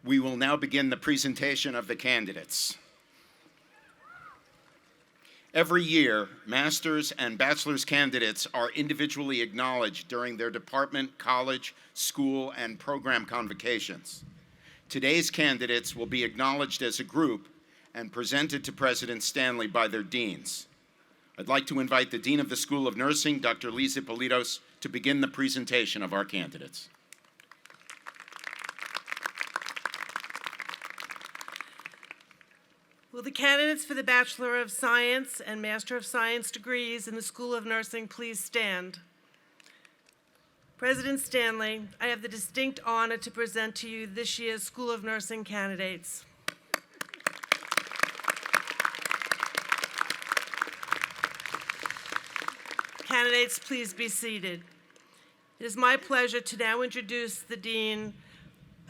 We will now begin the presentation of the candidates. Every year, master's and bachelor's candidates are individually acknowledged during their department, college, school, and program convocations. Today's candidates will be acknowledged as a group and presented to President Stanley by their deans. I'd like to invite the Dean of the School of Nursing, Dr. Liz Ippolitos, to begin the presentation of our candidates. Will the candidates for the Bachelor of Science and Master of Science degrees in the School of Nursing please stand? President Stanley, I have the distinct honor to present to you this year's School of Nursing candidates. Candidates, please be seated. It is my pleasure to now introduce the Dean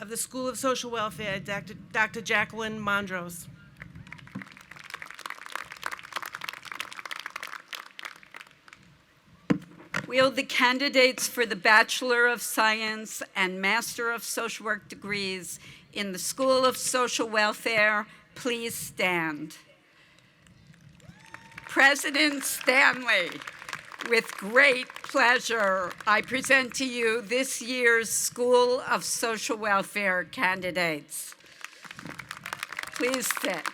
of the School of Social Welfare, Dr. Jacqueline Mondros. Will the candidates for the Bachelor of Science and Master of Social Work degrees in the School of Social Welfare please stand? President Stanley, with great pleasure, I present to you this year's School of Social Welfare candidates. Please sit.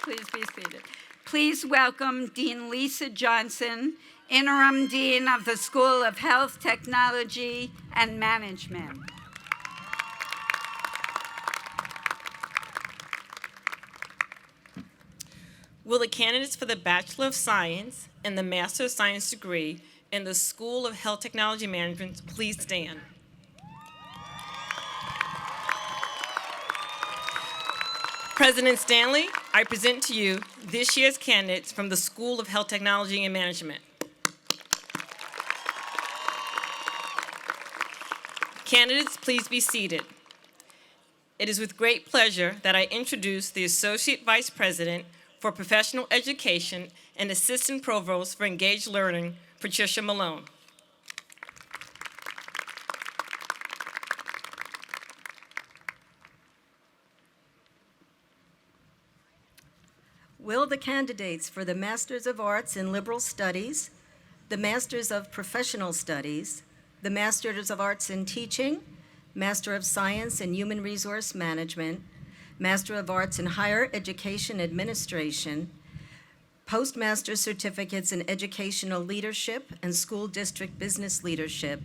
Please be seated. Please welcome Dean Lisa Johnson, Interim Dean of the School of Health, Technology, and Management. Will the candidates for the Bachelor of Science and the Master of Science degree in the School of Health, Technology, and Management please stand? President Stanley, I present to you this year's candidates from the School of Health, Technology, and Management. Candidates, please be seated. It is with great pleasure that I introduce the Associate Vice President for Professional Education and Assistant Provost for Engaged Learning, Patricia Malone. Will the candidates for the Masters of Arts in Liberal Studies, the Masters of Professional Studies, the Masters of Arts in Teaching, Master of Science in Human Resource Management, Master of Arts in Higher Education Administration, Postmaster Certificates in Educational Leadership and School District Business Leadership,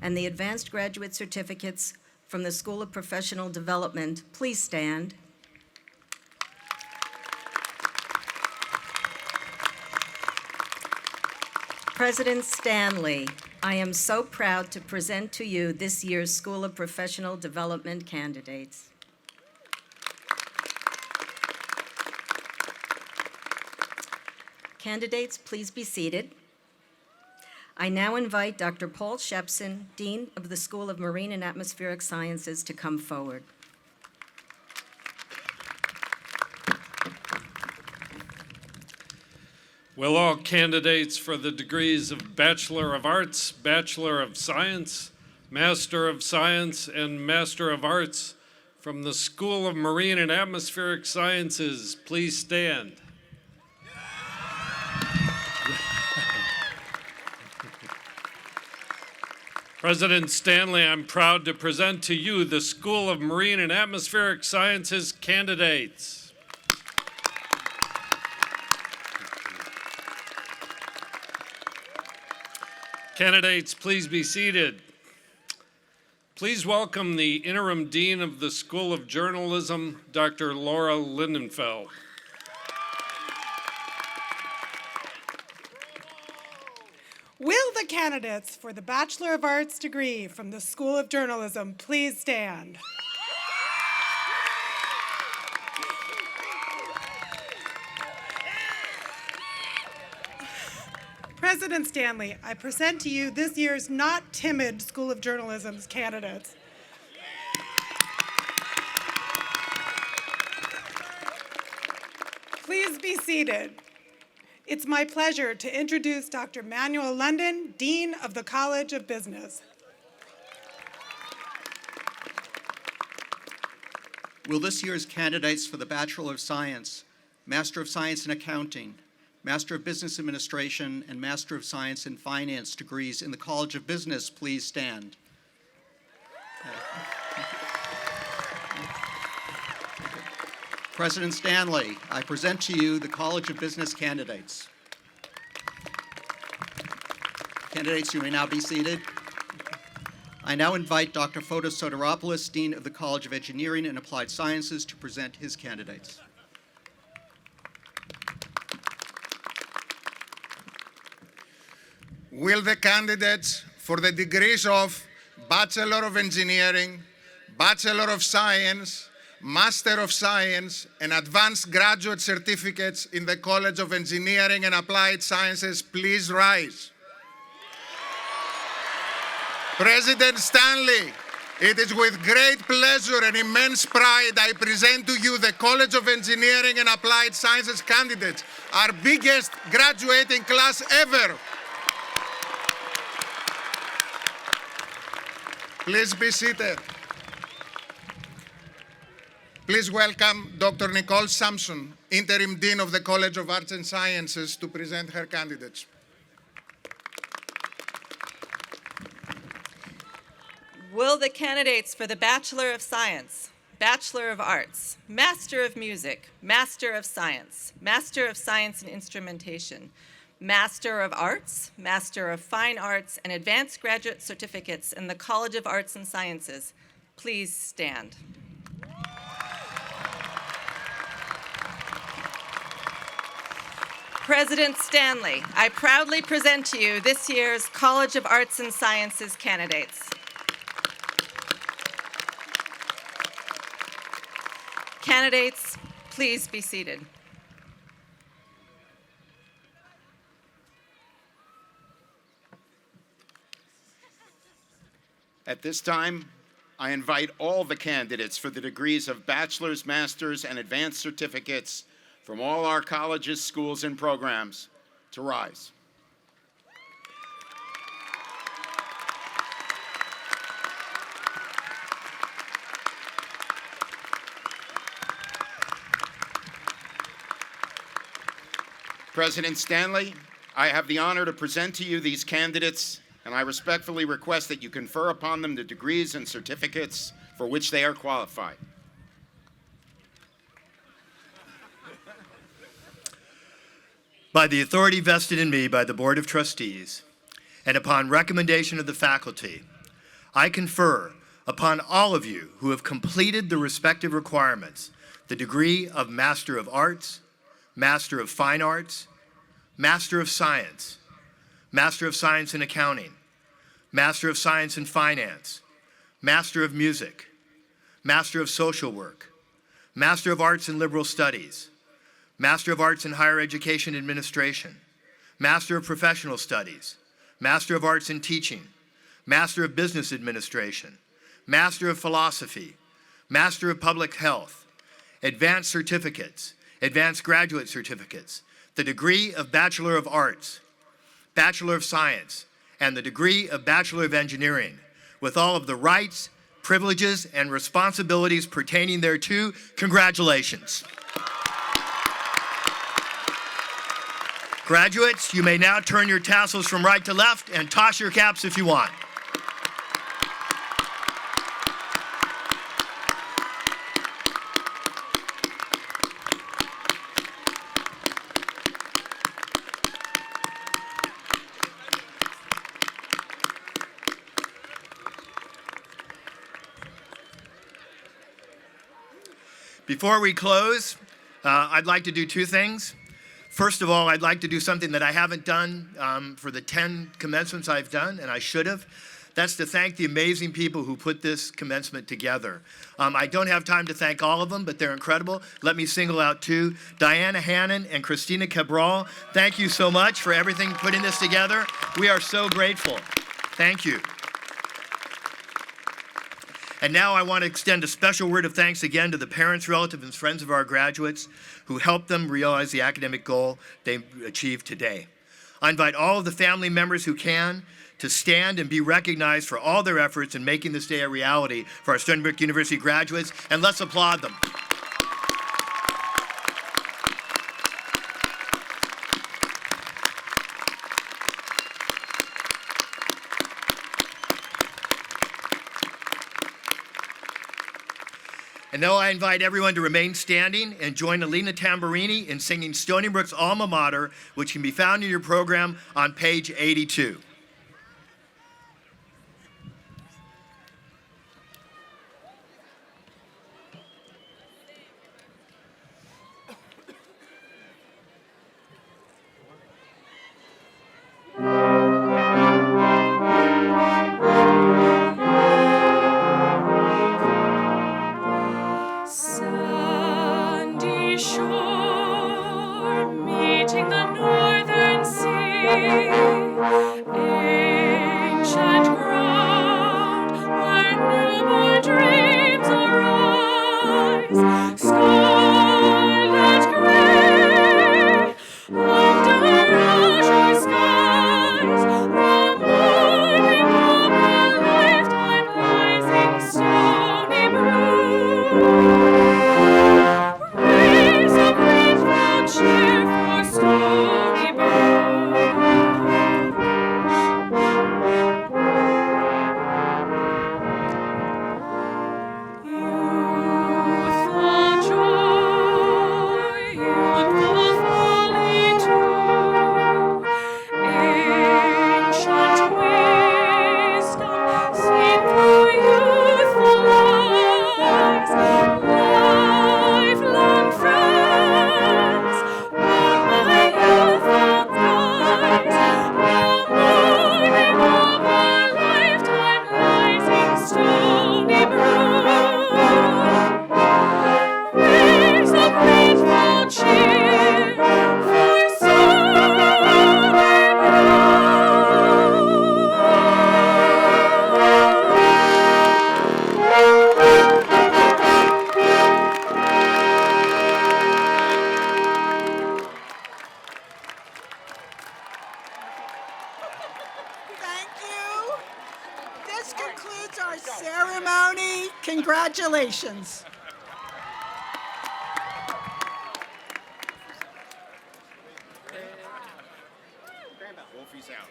and the Advanced Graduate Certificates from the School of Professional Development, please stand. President Stanley, I am so proud to present to you this year's School of Professional Development candidates. Candidates, please be seated. I now invite Dr. Paul Shepson, Dean of the School of Marine and Atmospheric Sciences, to come forward. Will all candidates for the degrees of Bachelor of Arts, Bachelor of Science, Master of Science, and Master of Arts from the School of Marine and Atmospheric Sciences please stand? President Stanley, I'm proud to present to you the School of Marine and Atmospheric Sciences candidates. Candidates, please be seated. Please welcome the Interim Dean of the School of Journalism, Dr. Laura Lindenfeld. Will the candidates for the Bachelor of Arts degree from the School of Journalism please stand? President Stanley, I present to you this year's not timid School of Journalism's candidates. Please be seated. It's my pleasure to introduce Dr. Manuel London, Dean of the College of Business. Will this year's candidates for the Bachelor of Science, Master of Science in Accounting, Master of Business Administration, and Master of Science in Finance degrees in the College of Business please stand? President Stanley, I present to you the College of Business candidates. Candidates, you may now be seated. I now invite Dr. Fotis Soteropoulos, Dean of the College of Engineering and Applied Sciences, to present his candidates. Will the candidates for the degrees of Bachelor of Engineering, Bachelor of Science, Master of Science, and Advanced Graduate Certificates in the College of Engineering and Applied Sciences please rise? President Stanley, it is with great pleasure and immense pride I present to you the College of Engineering and Applied Sciences candidates, our biggest graduating class ever. Please be seated. Please welcome Dr. Nicole Sampson, Interim Dean of the College of Arts and Sciences, to present her candidates. Will the candidates for the Bachelor of Science, Bachelor of Arts, Master of Music, Master of Science in Instrumentation, Master of Arts, Master of Fine Arts, and Advanced Graduate Certificates in the College of Arts and Sciences please stand? President Stanley, I proudly present to you this year's College of Arts and Sciences candidates. Candidates, please be seated. At this time, I invite all the candidates for the degrees of bachelor's, master's, and advanced certificates from all our colleges, schools, and programs to rise. President Stanley, I have the honor to present to you these candidates, and I respectfully request that you confer upon them the degrees and certificates for which they are qualified. By the authority vested in me by the Board of Trustees, and upon recommendation of the faculty, I confer upon all of you who have completed the respective requirements the degree of Master of Arts, Master of Fine Arts, Master of Science in Accounting, Master of Science in Finance, Master of Music, Master of Social Work, Master of Arts in Liberal Studies, Master of Arts in Higher Education Administration, Master of Professional Studies, Master of Arts in Teaching, Master of Business Administration, Master of Philosophy, Master of Public Health, Advanced Certificates, Advanced Graduate Certificates, the degree of Bachelor of Arts, Bachelor of Science, and the degree of Bachelor of Engineering, with all of the rights, privileges, and responsibilities pertaining thereto. Congratulations. Graduates, you may now turn your tassels from right to left and toss your caps if you want. Before we close, I'd like to do two things. First of all, I'd like to do something that I haven't done for the 10 commencements I've done, and I should have. That's to thank the amazing people who put this commencement together. I don't have time to thank all of them, but they're incredible. Let me single out two. Diana Hannon and Christina Cabral, thank you so much for everything putting this together. We are so grateful. Thank you. And now I want to extend a special word of thanks again to the parents, relatives, and friends of our graduates who helped them realize the academic goal they achieved today. I invite all of the family members who can to stand and be recognized for all their efforts in making this day a reality for our Stony Brook University graduates, and let's applaud them. And now I invite everyone to remain standing and join Alina Tamburini in singing Stony Brook's alma mater, which can be found in your program on page 82. Sandy shore, meeting the northern sea, ancient ground where newborn dreams arise, scarlet gray, under azure skies, the morning of a lifetime lies in Stony Brook. Raise a grateful cheer for Stony Brook. Youthful joy, youthful folly too, ancient wisdom seen through youthful eyes, lifelong friends, born by youthful ties, the morning of a lifetime lies in Stony Brook. Raise a grateful cheer for Stony Thank you. This concludes our ceremony. Congratulations. Wolfie's out.